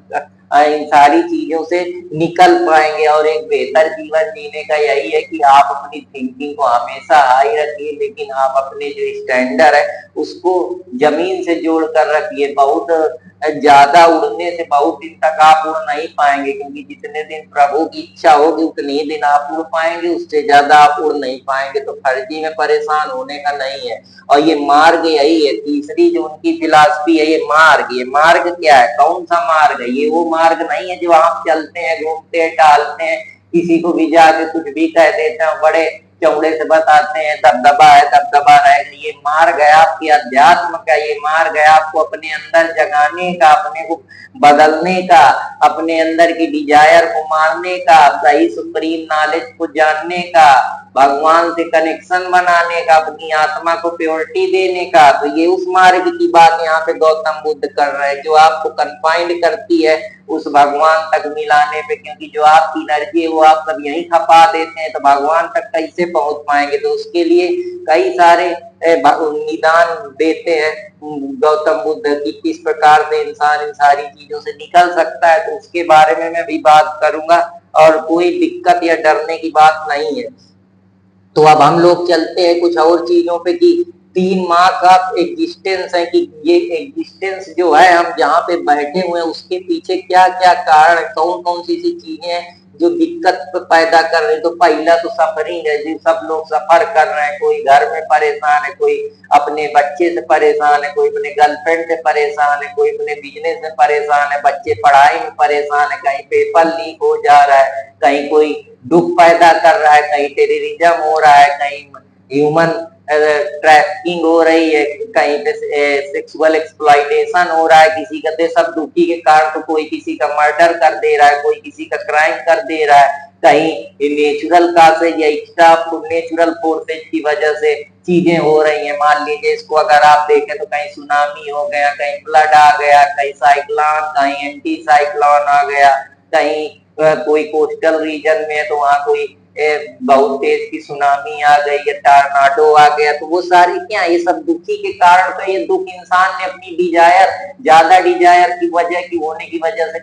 इन सारी चीजों से निकल पाएंगे। और एक बेहतर जीवन जीने का यही है कि आप अपनी थिंकिंग को हमेशा हाई रखिए, लेकिन आप अपने जो स्टैंडर्ड है उसको जमीन से जोड़ कर रखिए। बहुत ज्यादा उड़ने से बहुत दिन तक आप उड़ नहीं पाएंगे, क्योंकि जितने दिन प्रभु की इच्छा होगी उतने ही दिन आप उड़ पाएंगे, उससे ज्यादा आप उड़ नहीं पाएंगे। तो फर्जी में परेशान होने का नहीं है। और ये मार्ग यही है, तीसरी जो उनकी फिलॉसफी है, ये मार्ग क्या है, कौन सा मार्ग है? ये वो मार्ग नहीं है जो आप चलते हैं, घूमते हैं, टहलते हैं, किसी को भी जाके कुछ भी कह देते हैं, बड़े चौड़े से बताते हैं दबदबा है, दबदबा रहेगा। ये मार्ग है आपके अध्यात्म का, ये मार्ग है आपको अपने अंदर जगाने का, अपने को बदलने का, अपने अंदर की डिजायर को मारने का, सही सुप्रीम नॉलेज को जानने का, भगवान से कनेक्शन बनाने का, अपनी आत्मा को प्योरिटी देने का। तो ये उस मार्ग की बात यहाँ पे गौतम बुद्ध कर रहे हैं, जो आपको कन्फाइंड करती है उस भगवान तक मिलाने पे। क्योंकि जो आपकी एनर्जी है वो आप सब यहीं खपा देते हैं, तो भगवान तक कैसे पहुंच पाएंगे? तो उसके लिए कई सारे निदान देते हैं गौतम बुद्ध की, किस प्रकार से इंसान इन सारी चीजों से निकल सकता है। तो उसके बारे में मैं भी बात करूंगा और कोई दिक्कत या डरने की बात नहीं है। तो अब हम लोग चलते हैं कुछ और चीजों पे कि 3 माह का एग्जिस्टेंस है, कि ये एग्जिस्टेंस जो है हम जहाँ पे बैठे हुए हैं उसके पीछे क्या क्या कारण है, कौन कौन सी चीजें हैं जो दिक्कत पैदा कर रही है। तो पहला तो सफरिंग है, जो सब लोग सफर कर रहे हैं। कोई घर में परेशान है, कोई अपने बच्चे से परेशान है, कोई अपने गर्लफ्रेंड से परेशान है, कोई अपने बिजनेस में परेशान है, बच्चे पढ़ाई में परेशान है, कहीं पेपर लीक हो जा रहा है, कहीं कोई दुख पैदा कर रहा है, कहीं टेररिज्म हो रहा है, कहीं ह्यूमन ट्रैफिकिंग हो रही है, कहीं पे सेक्सुअल एक्सप्लॉइटेशन हो रहा है किसी का। सब दुखी के कारण तो कोई किसी का मर्डर कर दे रहा है, कोई किसी का क्राइम कर दे रहा है, कहीं नेचुरल कासेज या एक्स्ट्रा नेचुरल फोर्सेज की वजह से चीजें हो रही हैं। मान लीजिए इसको अगर आप देखें तो कहीं सुनामी हो गया, कहीं फ्लड आ गया, कहीं साइक्लोन, कहीं एंटी साइक्लोन आ गया, कहीं कोई कोस्टल रीजन में तो वहां कोई बहुत तेज की सुनामी आ गई या टॉर्नाडो आ गया। तो वो सारी क्या, ये सब दुखी के कारण। तो ये दुख इंसान ने अपनी डिजायर, ज्यादा डिजायर की वजह की होने की वजह से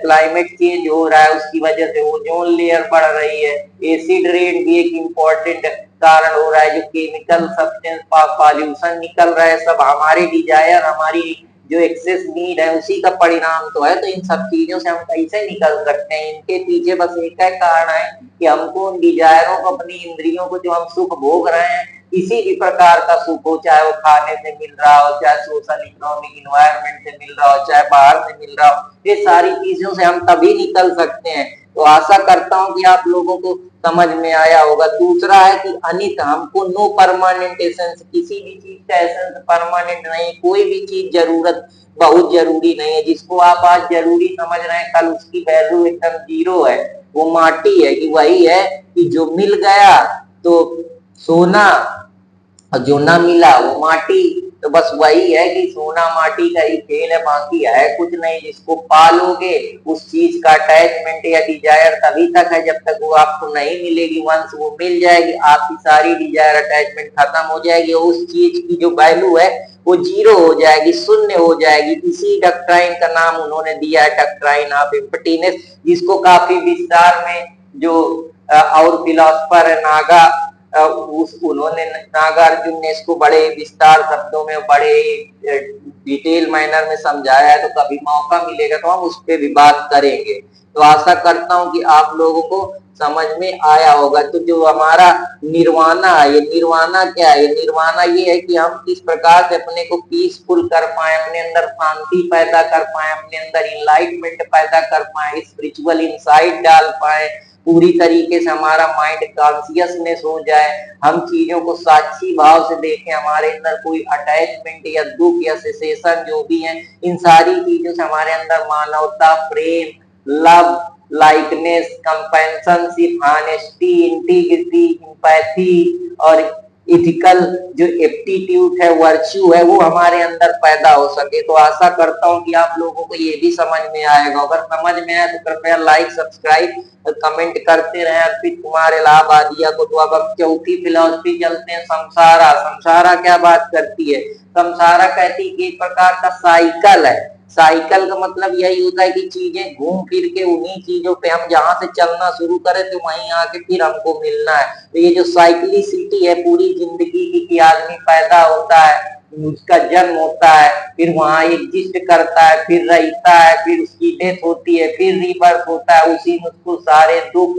क्लाइमेट चेंज हो रहा है, उसकी वजह से ओजोन लेयर बढ़ रही है। एसिड रेन भी एक इम्पोर्टेंट कारण हो रहा है, जो केमिकल सब्सटेंस पॉल्यूशन निकल रहा है, सब हमारी डिजायर, हमारी जो एक्सेस नीड है उसी का परिणाम तो है। तो इन सब चीजों से हम कैसे निकल सकते हैं? इनके पीछे बस एक ही कारण है कि हमको उन डिजायरों को, अपनी इंद्रियों को, जो हम सुख भोग रहे हैं, किसी भी प्रकार का सुख हो, चाहे वो खाने से मिल रहा हो, चाहे सोशल इकोनॉमिक इन्वायरमेंट से मिल रहा हो, चाहे बाहर से मिल रहा हो, ये सारी चीजों से हम तभी निकल सकते हैं। तो आशा करता हूँ कि आप लोगों को समझ में आया होगा। दूसरा है कि अनित, हमको नो परमानेंट एसेंस, किसी भी चीज का एसेंस परमानेंट नहीं, कोई भी चीज जरूरत बहुत जरूरी नहीं है। जिसको आप आज जरूरी समझ रहे हैं कल उसकी वैल्यू एकदम 0 है। वो माटी है, कि वही है कि जो मिल गया तो सोना और जो ना मिला वो माटी। तो बस वही है कि सोना माटी का ही खेल है, बाकी है कुछ नहीं। जिसको पालोगे उस चीज का अटैचमेंट या डिजायर तभी तक है जब तक वो आपको नहीं मिलेगी। वंस वो मिल जाएगी आपकी सारी डिजायर अटैचमेंट खत्म हो जाएगी, उस चीज की जो वैल्यू है वो 0 हो जाएगी, शून्य हो जाएगी। इसी डॉक्ट्राइन का नाम उन्होंने दिया है डॉक्ट्राइन ऑफ एम्प्टीनेस, जिसको काफी विस्तार में जो और फिलोसफर है नागा उन्होंने नागार्जुन ने इसको बड़े विस्तार शब्दों में बड़े डिटेल मैनर में समझाया है, तो कभी मौका मिलेगा तो हम उस पर भी बात करेंगे। तो आशा करता हूँ कि आप लोगों को समझ में आया होगा। तो जो हमारा निर्वाणा है, ये निर्वाणा क्या है? निर्वाणा ये है कि हम किस प्रकार से अपने को पीसफुल कर पाए, अपने अंदर शांति पैदा कर पाए, अपने अंदर इनलाइटमेंट पैदा कर पाए, स्पिरिचुअल इंसाइट डाल पाए, पूरी तरीके से हमारा माइंड कॉन्शियसनेस हो जाए, हम चीजों को साक्षी भाव से देखें, हमारे अंदर कोई अटैचमेंट या दुख या सेसेशन जो भी है, इन सारी चीजों से हमारे अंदर मानवता, प्रेम, love, likeness, companionship, honesty, integrity, empathy और इथिकल जो एप्टीट्यूड है, वर्च्यू है, वो हमारे अंदर पैदा हो सके। तो आशा करता हूँ कि आप लोगों को ये भी समझ में आएगा। अगर समझ में आए तो कृपया लाइक, सब्सक्राइब, कमेंट करते रहे। अर्पित कुमार इलाहाबादिया को। तो अब हम चौथी फिलॉसफी चलते हैं, संसारा। संसारा क्या बात करती है? संसारा कहती है कि एक प्रकार का साइकिल है। साइकिल का मतलब यही होता है कि चीजें घूम फिर के उन्हीं चीजों पे हम जहां से चलना शुरू करें तो वहीं आके फिर हमको मिलना है। तो ये जो साइक्लिसिटी है पूरी जिंदगी की आदमी पैदा होता है, उसका जन्म होता है, फिर वहां एग्जिस्ट करता है, फिर रहता है, फिर उसकी डेथ होती है, फिर रीबर्थ होता है, उसी में उसको सारे दुख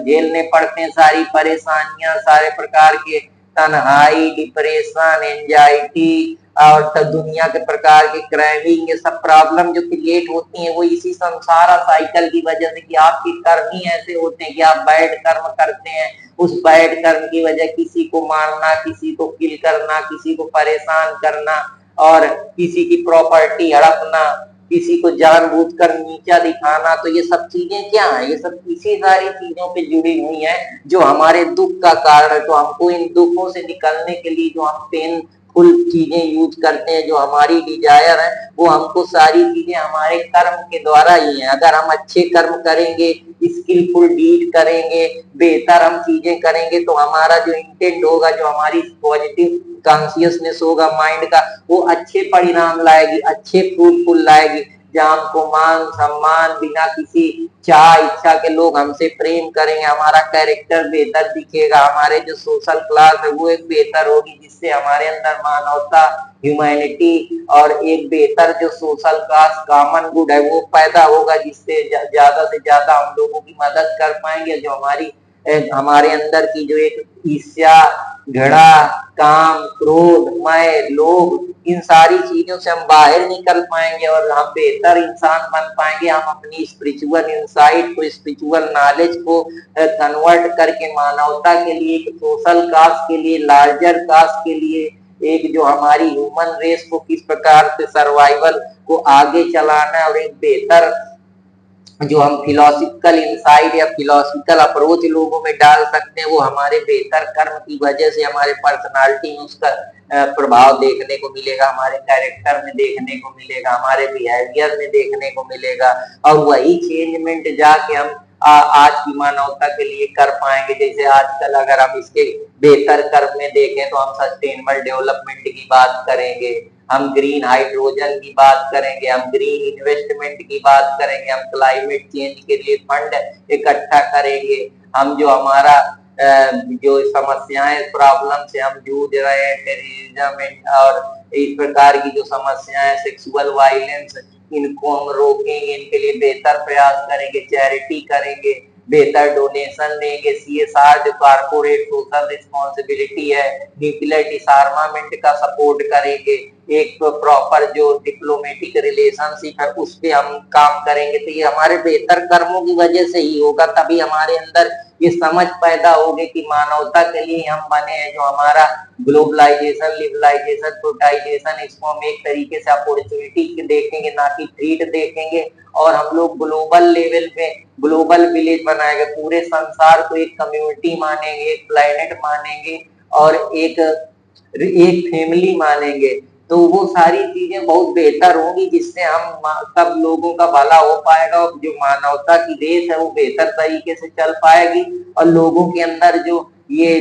झेलने पड़ते हैं, सारी परेशानियां, सारे प्रकार के तन्हाई, डिप्रेशन, एंजाइटी और दुनिया के प्रकार के क्राइमिंग, ये सब प्रॉब्लम जो क्रिएट होती है वो इसी संसार साइकिल की वजह से कि आपके कर्म ही ऐसे होते हैं कि आप बैड कर्म करते हैं। उस बैड कर्म की वजह किसी को मारना, किसी को किल करना, किसी को परेशान करना और किसी की प्रॉपर्टी हड़पना, किसी को जानबूझकर नीचा दिखाना। तो ये सब चीजें क्या है? ये सब इसी सारी चीजों पे जुड़ी हुई है जो हमारे दुख का कारण है। तो हमको इन दुखों से निकलने के लिए जो हम पेन फुल चीजें यूज करते हैं, जो हमारी डिजायर है, वो हमको सारी चीजें हमारे कर्म के द्वारा ही है। अगर हम अच्छे कर्म करेंगे, स्किलफुल डीड करेंगे, बेहतर हम चीजें करेंगे, तो हमारा जो इंटेंट होगा, जो हमारी पॉजिटिव कॉन्शियसनेस होगा माइंड का, वो अच्छे परिणाम लाएगी, अच्छे फ्रूटफुल लाएगी, जहां हमको मान सम्मान, बिना किसी चाह इच्छा के लोग हमसे प्रेम करेंगे, हमारा कैरेक्टर बेहतर दिखेगा, हमारे जो सोशल क्लास है वो एक बेहतर होगी, जिससे हमारे अंदर मानवता, ह्यूमैनिटी और एक बेहतर जो सोशल क्लास कॉमन गुड है वो पैदा होगा, जिससे ज्यादा से ज्यादा हम लोगों की मदद कर पाएंगे। जो हमारे अंदर की जो एक ईर्ष्या, घृणा, काम, क्रोध, मैं, लोभ, इन सारी चीजों से हम बाहर निकल पाएंगे और हम बेहतर इंसान बन पाएंगे। हम अपनी स्पिरिचुअल इंसाइट को, स्पिरिचुअल नॉलेज को कन्वर्ट करके मानवता के लिए, एक सोशल कास्ट के लिए, लार्जर कास्ट के लिए, एक जो हमारी ह्यूमन रेस को किस प्रकार से सर्वाइवल को आगे चलाना है और एक बेहतर जो हम फिलोसफिकल इंसाइट या फिलोसफिकल अप्रोच लोगों में डाल सकते हैं, वो हमारे बेहतर कर्म की वजह से हमारे पर्सनालिटी में उसका प्रभाव देखने को मिलेगा, हमारे कैरेक्टर में देखने को मिलेगा, हमारे बिहेवियर में देखने को मिलेगा और वही चेंजमेंट जाके हम आज की मानवता के लिए कर पाएंगे। जैसे आजकल अगर हम इसके बेहतर कर्म में देखें तो हम सस्टेनेबल डेवलपमेंट की बात करेंगे, हम ग्रीन हाइड्रोजन की बात करेंगे, हम ग्रीन इन्वेस्टमेंट की बात करेंगे, हम क्लाइमेट चेंज के लिए फंड इकट्ठा करेंगे, हम जो हमारा जो समस्याएं, प्रॉब्लम से हम जूझ रहे हैं, टेररिज्म और इस प्रकार की जो समस्याएं, सेक्सुअल वायलेंस, इनको हम रोकेंगे, इनके लिए बेहतर प्रयास करेंगे, चैरिटी करेंगे, बेहतर डोनेशन देंगे, सीएसआर जो कॉर्पोरेट सोशल रिस्पॉन्सिबिलिटी है, न्यूक्लियर डिसआर्मामेंट का सपोर्ट करेंगे, एक प्रॉपर जो डिप्लोमेटिक रिलेशनशिप है उस पे हम काम करेंगे। तो ये हमारे बेहतर कर्मों की वजह से ही होगा, तभी हमारे अंदर ये समझ पैदा होगी कि मानवता के लिए हम बने हैं। जो हमारा ग्लोबलाइजेशन, लिबरलाइजेशन, टोटलाइजेशन, इसको हम एक तरीके से अपॉर्चुनिटी देखेंगे, ना कि थ्रेट देखेंगे और हम लोग ग्लोबल लेवल पे ग्लोबल विलेज बनाएंगे, पूरे संसार को एक कम्युनिटी मानेंगे, एक प्लेनेट मानेंगे और एक फैमिली मानेंगे। तो वो सारी चीजें बहुत बेहतर होंगी, जिससे हम सब लोगों का भला हो पाएगा और जो मानवता की देश है वो बेहतर तरीके से चल पाएगी और लोगों के अंदर जो ये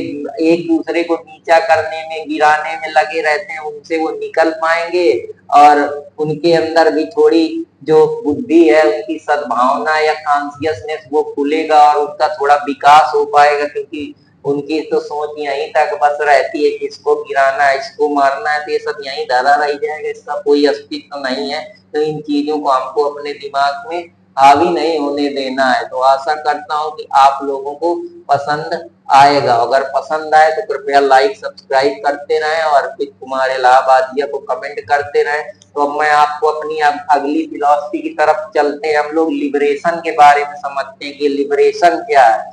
एक दूसरे को नीचा करने में, गिराने में लगे रहते हैं, उनसे वो निकल पाएंगे और उनके अंदर भी थोड़ी जो बुद्धि है, उनकी सद्भावना या कॉन्शियसनेस वो खुलेगा और उनका थोड़ा विकास हो पाएगा। क्योंकि उनकी तो सोच यहीं तक बस रहती है कि इसको गिराना है, इसको मारना है, तो ये सब यहीं धरा रह जाएगा, इसका कोई अस्तित्व नहीं है। तो इन चीजों को हमको अपने दिमाग में हावी नहीं होने देना है। तो आशा करता हूँ कि आप लोगों को पसंद आएगा। अगर पसंद आए तो कृपया लाइक सब्सक्राइब करते रहें और अर्पित कुमार इलाहाबादिया को कमेंट करते रहें। तो अब मैं आपको अपनी अगली फिलॉसफी की तरफ चलते हैं। हम लोग लिबरेशन के बारे में समझते हैं कि लिबरेशन क्या है।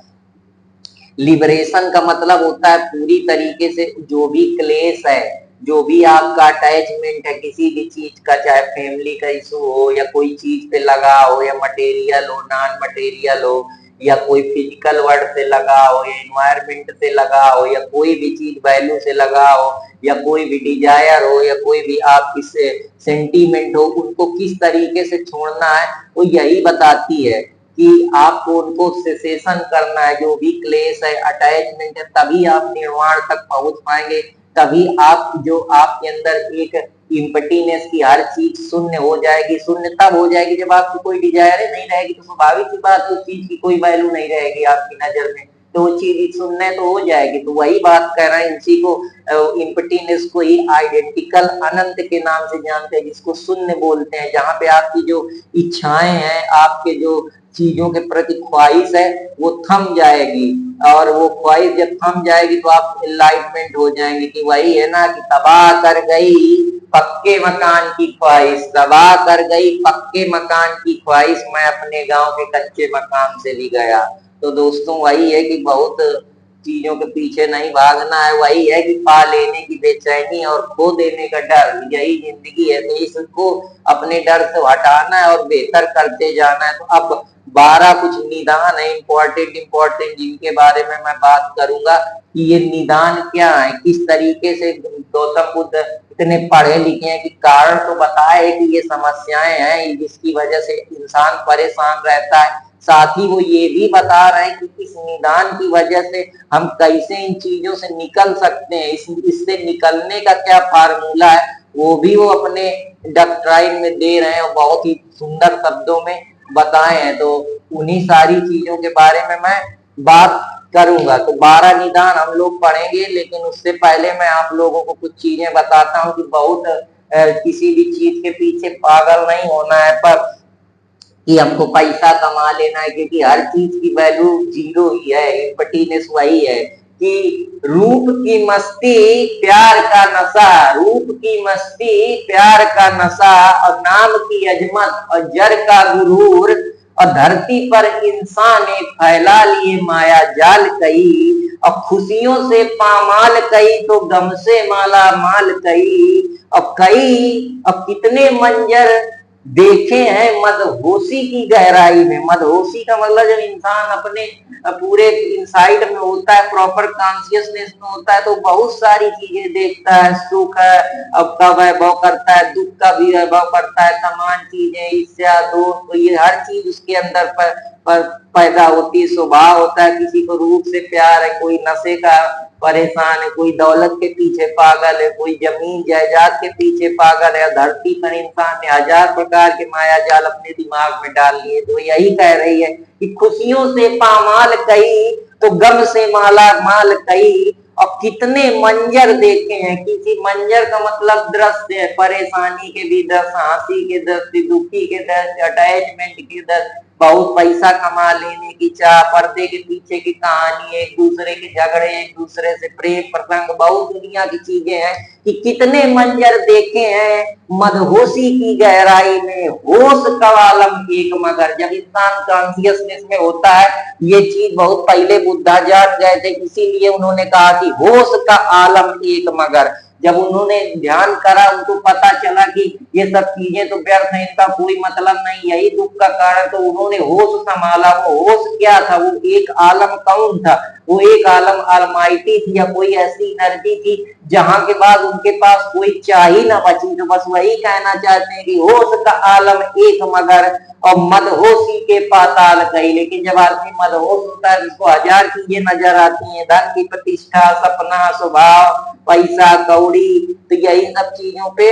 लिबरेशन का मतलब होता है पूरी तरीके से जो भी क्लेश है, जो भी आपका अटैचमेंट है किसी भी चीज का, चाहे फैमिली का इशू हो या कोई चीज पे लगा हो या मटेरियल हो, नॉन मटेरियल हो, या कोई फिजिकल वर्ड से लगा हो या एनवायरमेंट से लगा हो या कोई भी चीज वैल्यू से लगा हो या कोई भी डिजायर हो या कोई भी आपकी सेंटीमेंट हो, उनको किस तरीके से छोड़ना है वो यही बताती है कि आपको उनको सेसेशन करना है। जो भी क्लेश है, अटैचमेंट है, तभी आप निर्वाण तक पहुंच पाएंगे। तभी आप जो आपके अंदर एक इम्पटीनेस की हर चीज शून्य हो जाएगी। शून्य तब हो जाएगी जब आपकी कोई डिजायर नहीं रहेगी। तो स्वाभाविक सी बात है उस चीज की कोई वैल्यू नहीं रहेगी आपकी नजर में, तो वो चीज शून्य तो हो जाएगी। तो वही बात कह रहे हैं, इसी को इम्पटीनेस को ही आइडेंटिकल अनंत के नाम से जानते हैं, जिसको शून्य बोलते हैं। जहां पे आपकी जो इच्छाएं हैं, आपके जो चीजों के प्रति ख्वाहिश है, वो थम जाएगी। और वो ख्वाहिश जब थम जाएगी तो आप एनलाइटमेंट हो जाएंगे। कि वही है ना कि तबाह कर गई पक्के मकान की ख्वाहिश, तबाह कर गई पक्के मकान की ख्वाहिश, मैं अपने गांव के कच्चे मकान से ली गया। तो दोस्तों वही है कि बहुत चीजों के पीछे नहीं भागना है। वही है कि पा लेने की बेचैनी और खो देने का डर, यही जिंदगी है। तो इसको अपने डर से हटाना है और बेहतर करते जाना है। तो अब 12 कुछ निदान है इंपॉर्टेंट जिनके बारे में मैं बात करूंगा कि ये निदान क्या है, किस तरीके से गौतम बुद्ध इतने पढ़े लिखे हैं कि कारण तो बताए कि ये समस्याएं हैं जिसकी वजह से इंसान परेशान रहता है। साथ ही वो ये भी बता रहे हैं कि इस निदान की वजह से हम कैसे इन चीजों से निकल सकते हैं, इससे निकलने का क्या फार्मूला है, वो भी वो अपने डॉक्ट्राइन में दे रहे हैं और बहुत ही सुंदर शब्दों में बताए हैं। तो उन्हीं सारी चीजों के बारे में मैं बात करूंगा। तो 12 निदान हम लोग पढ़ेंगे, लेकिन उससे पहले मैं आप लोगों को कुछ चीजें बताता हूँ कि बहुत किसी भी चीज के पीछे पागल नहीं होना है, पर कि हमको पैसा कमा लेना है, क्योंकि हर चीज की वैल्यू जीरो ही है। इम्पटीनेस वही है कि रूप की मस्ती प्यार का नशा, रूप की मस्ती प्यार का नशा, और नाम की अजमत और जर का गुरूर, और धरती पर इंसान ने फैला लिए माया जाल कई, और खुशियों से पामाल कई तो गम से माला माल कई, और कई और कितने मंजर देखे हैं मदहोशी की गहराई में। मदहोशी का मतलब जब इंसान अपने पूरे इनसाइड में होता है, प्रॉपर कॉन्शियसनेस में होता है, तो बहुत सारी चीजें देखता है। सुख है अब का वैभव करता है, दुख का भी वैभव करता है, तमाम चीजें, ईर्ष्या, दोष, तो ये हर चीज उसके अंदर पर पैदा होती है। स्वभाव होता है, किसी को रूप से प्यार है, कोई नशे का परेशान है, कोई दौलत के पीछे पागल है, कोई जमीन जायदाद के पीछे पागल है। धरती पर इंसान ने हजार प्रकार के माया जाल अपने दिमाग में डाल लिए। तो यही कह रही है कि खुशियों से पामाल कई तो गम से माला माल कई, और कितने मंजर देखे हैं। किसी मंजर का मतलब दृश्य है, परेशानी के भी दृश्य, हंसी के दृश्य, दुखी के दृश्य, अटैचमेंट के दृश्य, बहुत पैसा कमा लेने की चाह, पर्दे के पीछे की कहानी, एक दूसरे के झगड़े, एक दूसरे से प्रेम प्रसंग, बहुत दुनिया की चीजें हैं कि कितने मंजर देखे हैं मदहोशी की गहराई में, होश का आलम एक मगर। जब इंसान कॉन्शियसनेस में होता है, ये चीज बहुत पहले बुद्धा जान गए थे, इसीलिए उन्होंने कहा कि होश का आलम एक मगर। जब उन्होंने ध्यान करा, उनको पता चला कि ये सब चीजें तो व्यर्थ है, इनका कोई मतलब नहीं, यही दुख का कारण, तो उन्होंने होश संभाला। वो होश क्या था? वो एक आलम कौन था? वो एक आलम अलमाइटी थी, या कोई ऐसी एनर्जी थी जहां के बाद उनके पास कोई चाह ही ना बची। तो बस वही कहना चाहते हैं कि होश का आलम एक मगर, और मदहोशी के पाताल गई। लेकिन जब आदमी मदहोश होता है, उसको हजार चीजें नजर आती हैं, धन की प्रतिष्ठा, सपना, स्वभाव, पैसा, कौड़ी, तो यही सब चीजों पे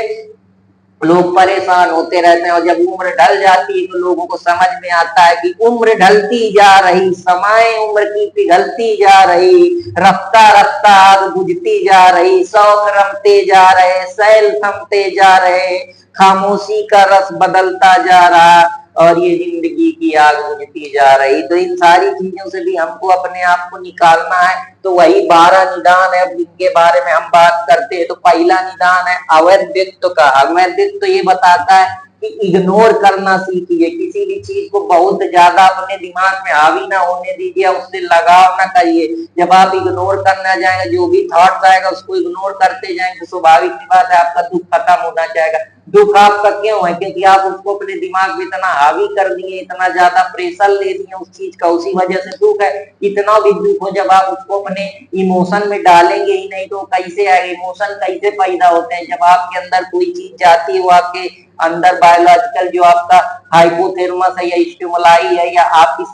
लोग परेशान होते रहते हैं, और जब उम्र ढल जाती है तो लोगों को समझ में आता है कि उम्र ढलती जा रही, समय उम्र की पिघलती जा रही, रफ्ता रफ्ता आग बुझती जा रही, शौक रमते जा रहे, सैल थमते जा रहे, खामोशी का रस बदलता जा रहा, और ये जिंदगी की आग बुझती जा रही। तो इन सारी चीजों से भी हमको अपने आप को निकालना है। तो वही 12 निदान है जिनके बारे में हम बात करते हैं। तो पहला निदान है अवैधित्व का। अवैधित्व ये बताता है कि इग्नोर करना सीखिए, किसी भी चीज को बहुत ज्यादा अपने दिमाग में हावी ना होने दीजिए, उससे लगाव ना करिए। जब आप इग्नोर करना जाएंगे, जो भी थॉट्स आएगा उसको इग्नोर करते जाएंगे, तो स्वाभाविक सी बात है आपका दुख खत्म होना चाहेगा। दुख आपका क्यों है? क्योंकि आप उसको अपने दिमाग में इतना हावी कर दिए, इतना ज्यादा प्रेशर ले दिए उस चीज का, उसी वजह से दुख है। इतना भी दुख हो, जब आप उसको अपने इमोशन में डालेंगे ही नहीं तो कैसे आएगा? इमोशन कैसे पैदा होते हैं? जब आपके अंदर कोई चीज जाती है, वो आपके अंदर बायोलॉजिकल जो आपका हाइपोथैलेमस है या स्टिमुलाई है या आपकी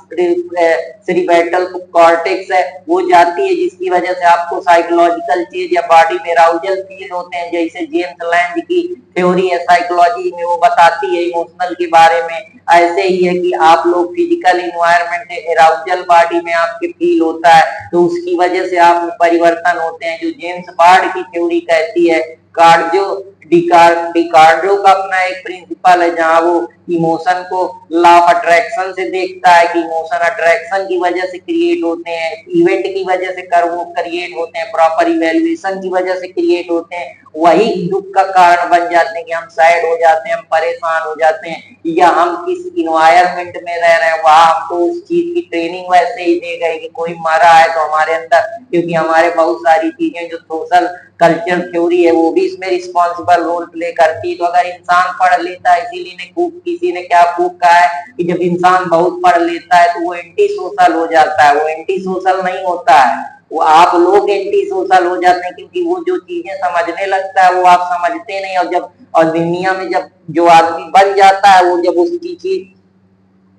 सेरिब्रल कॉर्टेक्स है, वो जाती है, जिसकी वजह से आपको साइकोलॉजिकल चीज या बॉडी में अराउजल फील होते हैं। जैसे जेम्स लैंड की थ्योरी है साइकोलॉजी में, वो बताती है इमोशनल के बारे में। ऐसे ही है कि आप लोग फिजिकल इन्वायरमेंट से अराउजल बॉडी में आपके फील होता है, तो उसकी वजह से आप में परिवर्तन होते हैं। जो जेम्स बार्ड की थ्योरी कहती है, कार्डियो डिकार्डो का अपना एक प्रिंसिपल है, जहां वो इमोशन को लॉ ऑफ अट्रैक्शन से देखता है कि इमोशन अट्रैक्शन की वजह से क्रिएट होते हैं, इवेंट की वजह से वो क्रिएट होते हैं, प्रॉपर इवेल्युएशन की वजह से क्रिएट होते हैं। वही दुख का कारण बन जाते हैं कि हम सैड हो जाते हैं, हम परेशान हो जाते हैं, या हम किस इन्वायरमेंट में रह रहे हैं वहां हमको उस चीज की ट्रेनिंग वैसे ही दे गई कि कोई मरा है तो हमारे अंदर, क्योंकि हमारे बहुत सारी चीजें जो सोशल कल्चर थ्योरी है वो भी इसमें रिस्पॉन्सिबल रोल प्ले करती है। तो अगर इंसान पढ़ लेता है, इसीलिए ने खूब किसी ने क्या खूब कहा है कि जब इंसान बहुत पढ़ लेता है तो वो एंटी सोशल हो जाता है। वो एंटी सोशल नहीं होता है, वो आप लोग एंटी सोशल हो जाते हैं, क्योंकि वो जो चीजें समझने लगता है वो आप समझते नहीं। और दुनिया में जब जो आदमी बन जाता है, वो जब उसकी चीज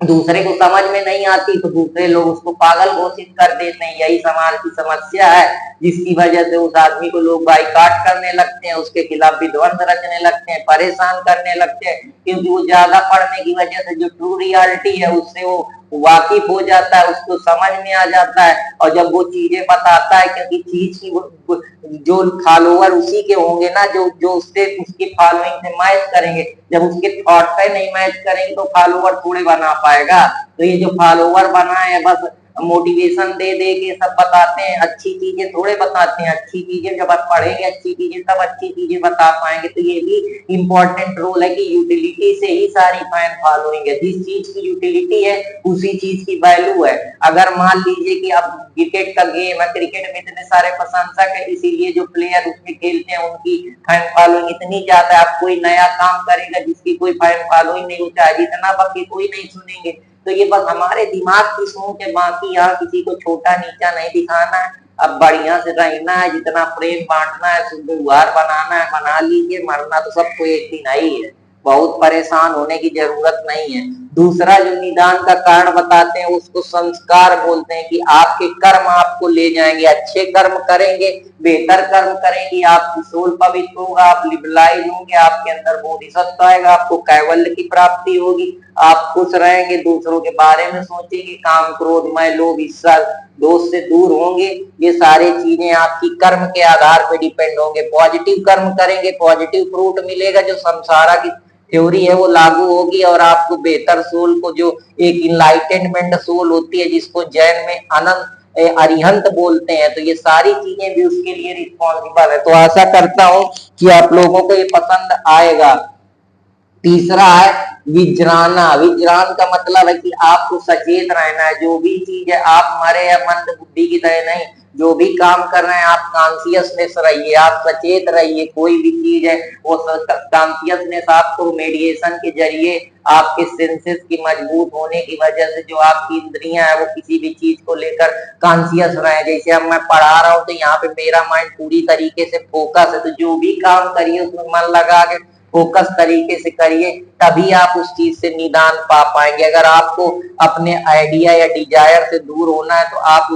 दूसरे को समझ में नहीं आती तो दूसरे लोग उसको पागल घोषित कर देते हैं। यही समाज की समस्या है, जिसकी वजह से उस आदमी को लोग बाइकाट करने लगते हैं, उसके खिलाफ विध्वंस रचने लगते हैं, परेशान करने लगते हैं, क्योंकि वो ज्यादा पढ़ने की वजह से जो ट्रू रियलिटी है उससे वो वाकिफ हो जाता है, उसको समझ में आ जाता है। और जब वो चीजें बताता है, क्योंकि चीज की जो फॉलोवर उसी के होंगे ना, जो जो उससे उसकी फॉलोइंग से मैच करेंगे। जब उसके थॉट से नहीं मैच करेंगे तो फॉलोवर थोड़े बना पाएगा। तो ये जो फॉलोवर बना है, बस मोटिवेशन दे दे के सब बताते हैं, अच्छी चीजें थोड़े बताते हैं। अच्छी चीजें जब आप पढ़ेंगे अच्छी चीजें, तब अच्छी चीजें बता पाएंगे। तो ये भी इम्पोर्टेंट रोल है कि यूटिलिटी से ही सारी फैन फॉलोइंग है। जिस चीज की यूटिलिटी है उसी चीज की वैल्यू है। अगर मान लीजिए कि अब क्रिकेट का गेम है, क्रिकेट में इतने सारे प्रशंसक है, इसीलिए जो प्लेयर उसमें खेलते हैं उनकी फैन फॉलोइंग इतनी ज्यादा है। आप कोई नया काम करेगा जिसकी कोई फैन फॉलोइंग नहीं होता है, जितना बाकी कोई नहीं सुनेंगे। तो ये बस हमारे दिमाग की सोच है, बाकी यहाँ किसी को छोटा नीचा नहीं दिखाना है। अब बढ़िया से रहना है, जितना प्रेम बांटना है, शुद्ध व्यवहार बनाना है, बना लीजिए। मरना तो सबको एक दिन ही है, बहुत परेशान होने की जरूरत नहीं है। दूसरा जो निदान का कारण बताते हैं उसको संस्कार बोलते हैं, कि आपके कर्म आपको ले जाएंगे। अच्छे कर्म करेंगे, बेहतर कर्म करेंगे, आपकी सोल पवित्र होगा, आप लिबलाइज होंगे, आपके अंदर बोधिसत्व आएगा, आपको कैवल्य की प्राप्ति होगी, आप खुश रहेंगे, दूसरों के बारे में सोचेंगे, काम क्रोध मय लोभ ईर्ष्या दोष से दूर होंगे। ये सारी चीजें आपकी कर्म के आधार पर डिपेंड होंगे। पॉजिटिव कर्म करेंगे, पॉजिटिव फ्रूट मिलेगा, जो संसारा की थ्योरी है वो लागू होगी, और आपको बेहतर सोल को, जो एक इनलाइटेनमेंट सोल होती है जिसको जैन में अनंत अरिहंत बोलते हैं, तो ये सारी चीजें भी उसके लिए रिस्पॉन्सिबल है। तो आशा करता हूं कि आप लोगों को ये पसंद आएगा। तीसरा है विजराना। विजरान का मतलब है कि आपको सचेत रहना है। जो भी चीज है, आप मरे या मंद बुद्धि की तरह नहीं, जो भी काम कर रहे हैं आप कॉन्शियसनेस रहिए, आप सचेत रहिए। कोई भी चीज है वो कॉन्शियसनेस आपको मेडिएशन के जरिए, आपके सेंसेस की मजबूत होने की वजह से, जो आपकी इंद्रियां है वो किसी भी चीज को लेकर कॉन्शियस रहे। जैसे अब मैं पढ़ा रहा हूँ तो यहाँ पे मेरा माइंड पूरी तरीके से फोकस है, तो जो भी काम करिए उसमें मन लगा के फोकस तरीके से करिए, तभी आप उस चीज से निदान पा पाएंगे। अगर आपको अपने आइडिया या डिजायर से दूर होना है तो आप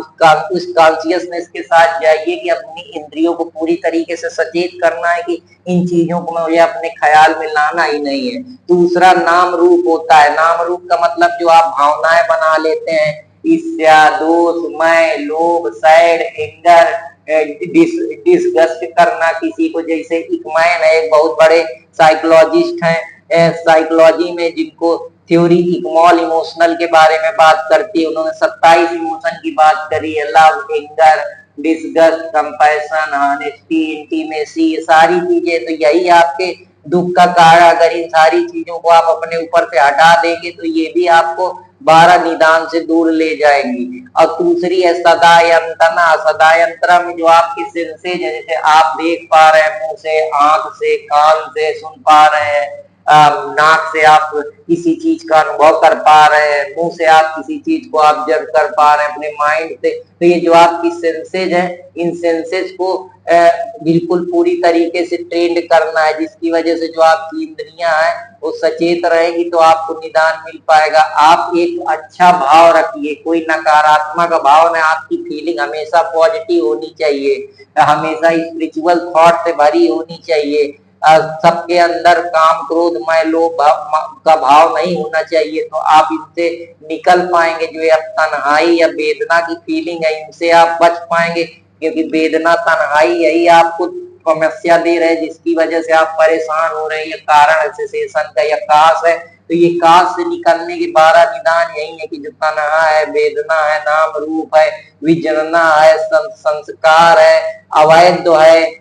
उस कॉन्शियसनेस के साथ जाइए कि अपनी इंद्रियों को पूरी तरीके से सचेत करना है कि इन चीजों को मुझे अपने ख्याल में लाना ही नहीं है। दूसरा नाम रूप होता है। नाम रूप का मतलब जो आप भावनाएं बना लेते हैं, ईर्ष्या, दोष, मैं, लोभ, सैड, एंगर, डिसगस्ट करना किसी को, जैसे इकमैन है, एक बहुत बड़े साइकोलॉजिस्ट हैं साइकोलॉजी में, जिनको थ्योरी इकमॉल इमोशनल के बारे में बात करती है। उन्होंने 27 इमोशन की बात करी है, love, anger, disgust, compassion, honesty, intimacy, ये सारी चीजें। तो यही आपके दुख का कारण। अगर इन सारी चीजों को आप अपने ऊपर से हटा देंगे तो ये भी आपको 12 निदान से दूर ले जाएंगी। और दूसरी है सदायंतना। सदायंत्रा में जो आपकी सेंसेज है, जैसे आप देख पा रहे हैं मुंह से, आंख से, कान से सुन पा रहे हैं, नाक से आप किसी चीज का अनुभव कर पा रहे हैं, मुंह से आप किसी चीज को ऑब्जर्व कर पा रहे हैं अपने माइंड से। तो ये जो आपकी सेंसेज है, इन सेंसेज को बिल्कुल पूरी तरीके से ट्रेंड करना है, जिसकी वजह से जो आपकी इंद्रियां हैं वो सचेत रहेगी, तो आपको निदान मिल पाएगा। आप एक अच्छा भाव रखिए, कोई नकारात्मक भाव नहीं। आपकी फीलिंग हमेशा पॉजिटिव होनी चाहिए, हमेशा स्पिरिचुअल थॉट से भरी होनी चाहिए। सबके अंदर काम, क्रोध, मैं, लोभ का भाव नहीं होना चाहिए, तो आप इनसे निकल पाएंगे। जो ये तन्हाई या वेदना की फीलिंग है, इनसे आप बच पाएंगे, क्योंकि वेदना, तन्हाई यही आपको समस्या दे रहे हैं, जिसकी वजह से आप परेशान हो रहे हैं। ये कारण एसोसिएशन का या काश है। तो ये काश से निकलने के 12 निदान यही है कि जो तन्हा है, वेदना है, नाम रूप है, विजनना है, संस्कार है, अवैध है,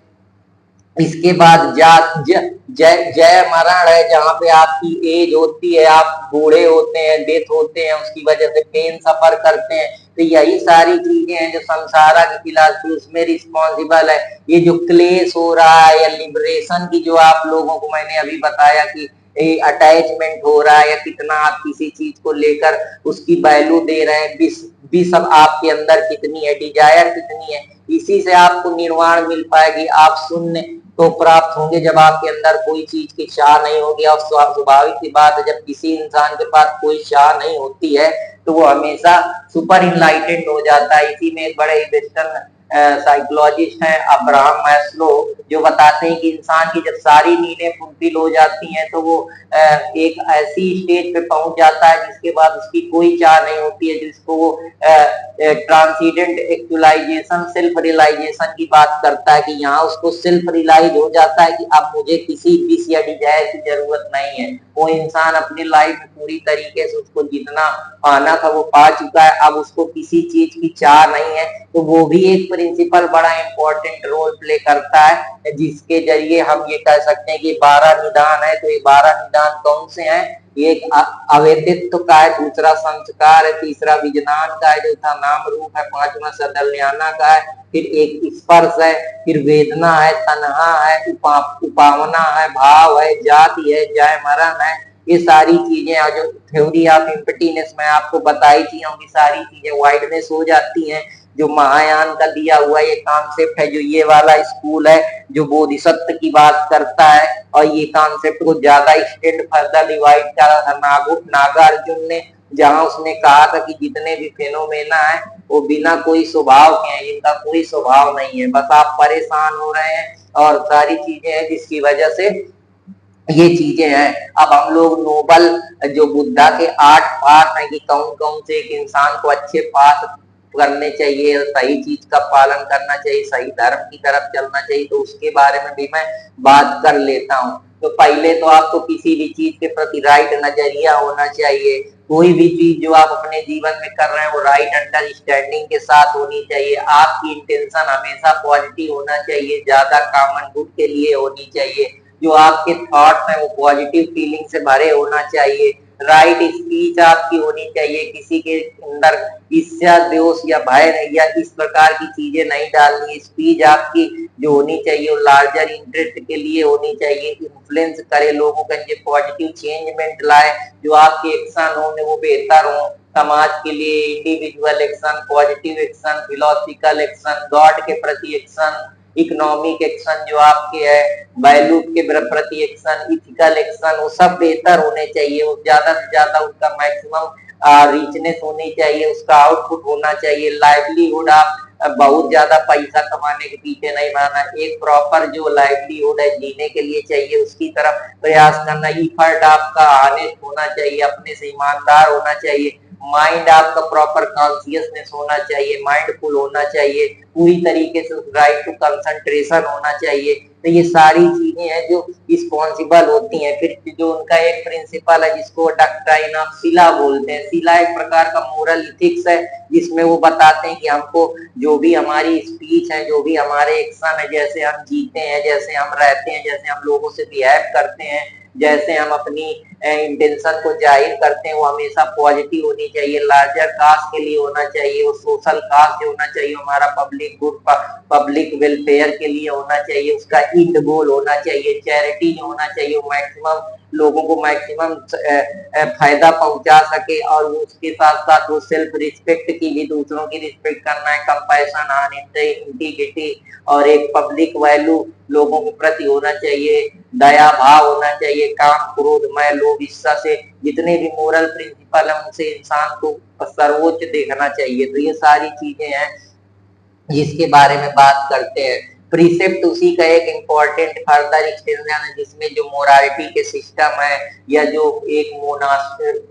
इसके बाद जय मरण है, जहाँ पे आपकी एज होती है, आप बूढ़े होते हैं, डेथ होते हैं, उसकी वजह से पेन सफर करते हैं। तो यही सारी चीजें हैं जो संसारा की फिलॉसफी उसमें रिस्पॉन्सिबल है। ये जो क्लेश हो रहा है या लिबरेशन की, जो आप लोगों को मैंने अभी बताया कि अटैचमेंट हो रहा है, या कितना आप किसी चीज को लेकर उसकी वैल्यू दे रहे हैं, भी सब आपके अंदर कितनी है, डिजायर कितनी है, इसी से आपको निर्वाण मिल पाएगी। आप शून्य तो प्राप्त होंगे जब आपके अंदर कोई चीज की चाह नहीं होगी। और स्वाभाविक सी बात है, जब किसी इंसान के पास कोई चाह नहीं होती है तो वो हमेशा सुपर इनलाइटेंड हो जाता है। इसी में एक बड़े वेस्टर्न साइकोलॉजिस्ट हैं अब्राहम मैस्लो, जो बताते हैं कि इंसान की जब सारी नीडें फुलफिल हो जाती हैं तो वो एक ऐसी स्टेज पे पहुंच जाता है जिसके बाद उसकी कोई चाह नहीं होती है, जिसको वो ट्रांसीडेंट एक्चुअलाइजेशन, सेल्फ रियलाइजेशन की बात करता है, कि यहाँ उसको सेल्फ रियलाइज हो जाता है कि अब मुझे किसी विश या डिजायर की जरूरत नहीं है। वो इंसान अपनी लाइफ में पूरी तरीके से उसको जितना पाना था वो पा चुका है, अब उसको किसी चीज की चाह नहीं है। तो वो भी एक प्रिंसिपल बड़ा इंपॉर्टेंट रोल प्ले करता है, जिसके जरिए हम ये कह सकते हैं कि 12 निदान है। तो ये 12 निदान कौन से हैं? एक अवैधित्व का है, दूसरा संस्कार है, तीसरा विज्ञान का है, चौथा नाम रूप है, पांचवा सदल्याना का है, फिर एक स्पर्श है, फिर वेदना है, तन्हा है, उपावना है, भाव है, जाति है, जय मरण है। ये सारी चीजें जो थ्योरी ऑफ एम्प्टीनेस में आपको बताई थी, ये सारी चीजें वाइडनेस हो जाती हैं। जो महायान का दिया हुआ ये कॉन्सेप्ट है, जो ये वाला स्कूल है जो बोधिसत्व की बात करता है, और ये कॉन्सेप्ट को ज्यादा एक्सटेंड फर्दर डिवाइड करा था नागार्जुन ने, जहां उसने कहा था कि जितने भी फेनोमेना है वो बिना कोई स्वभाव के हैं, इनका कोई स्वभाव नहीं है, बस आप परेशान हो रहे हैं और सारी चीजें हैं जिसकी वजह से ये चीजें हैं। अब हम लोग नोबल जो बुद्धा के 8 पाठ है कि कौन कौन से एक इंसान को अच्छे पाठ करने चाहिए, सही चीज का पालन करना चाहिए, सही धर्म की तरफ चलना चाहिए, तो उसके बारे में भी मैं बात कर लेता हूँ। तो पहले तो आपको किसी भी चीज के प्रति राइट नजरिया होना चाहिए। कोई भी चीज जो आप अपने जीवन में कर रहे हैं वो राइट अंडरस्टैंडिंग के साथ होनी चाहिए। आपकी इंटेंशन हमेशा पॉजिटिव होना चाहिए, ज्यादा कॉमन गुड के लिए होनी चाहिए। जो आपके थॉट्स हैं वो पॉजिटिव फीलिंग से भरे होना चाहिए। राइट स्पीच आपकी होनी चाहिए, किसी के अंदर ईर्ष्या, द्वेष या भय या इस प्रकार की चीजें नहीं डालनी। स्पीच आपकी जो होनी चाहिए वो लार्जर इंटरेस्ट के लिए होनी चाहिए, इन्फ्लुएंस करे लोगों का, पॉजिटिव चेंजमेंट लाए, जो आपके एक्शन होंगे वो बेहतर हो समाज के लिए। Individual action, positive action, philosophical action, God के प्रति एक्शन, इकोनॉमिक एक्शन जो आपके है, वैल्यू के प्रति एक्शन, इथिकल एक्शन, वो सब बेहतर होने चाहिए। वो ज्यादा से ज्यादा उसका मैक्सिमम रिचनेस होनी चाहिए, उसका आउटपुट होना चाहिए। लाइवलीहुड आप बहुत ज्यादा पैसा कमाने के पीछे नहीं भागना, एक प्रॉपर जो लाइवलीहुड है जीने के लिए चाहिए उसकी तरफ प्रयास करना। इफर्ट आपका ऑनेस्ट होना चाहिए, अपने से ईमानदार होना चाहिए। माइंड आपका प्रॉपर कॉन्शियसनेस होना चाहिए, माइंडफुल होना चाहिए, पूरी तरीके से राइट टू कंसंट्रेशन होना चाहिए। तो ये सारी चीजें हैं जो रिस्पॉन्सिबल होती हैं। फिर जो उनका एक प्रिंसिपल है जिसको डॉक्ट्राइन ऑफ सिला बोलते हैं। सिला एक प्रकार का मोरल इथिक्स है जिसमें वो बताते हैं कि हमको जो भी हमारी स्पीच है, जो भी हमारे एक्शन है, जैसे हम जीते हैं, जैसे हम रहते हैं, जैसे हम लोगों से बिहेव करते हैं, जैसे हम अपनी इंटेंशन को जाहिर करते हैं, वो हमेशा पॉजिटिव होनी चाहिए, लार्जर काज के लिए होना चाहिए, वो सोशल काज जो होना चाहिए हमारा पब्लिक गुड, पब्लिक वेलफेयर के लिए होना चाहिए, उसका इंड गोल होना चाहिए, चैरिटी जो होना चाहिए वो मैक्सिमम लोगों को मैक्सिमम फायदा पहुंचा सके। और वो उसके साथ साथ वो सेल्फ रिस्पेक्ट की भी, दूसरों की रिस्पेक्ट करना है, कंपैशन, ऑनेस्टी, इंटीग्रिटी और एक पब्लिक वैल्यू लोगों के प्रति होना चाहिए, दया भाव होना चाहिए, काम क्रोध मैं लोभ ईर्ष्या से जितने भी मोरल प्रिंसिपल है उनसे इंसान को सर्वोच्च देखना चाहिए। तो ये सारी चीजें हैं जिसके बारे में बात करते हैं। प्रीसेप्ट उसी का एक इम्पोर्टेंट फर्दर एक्सटेंशन है जिसमें जो मोरालिटी के सिस्टम है या जो एक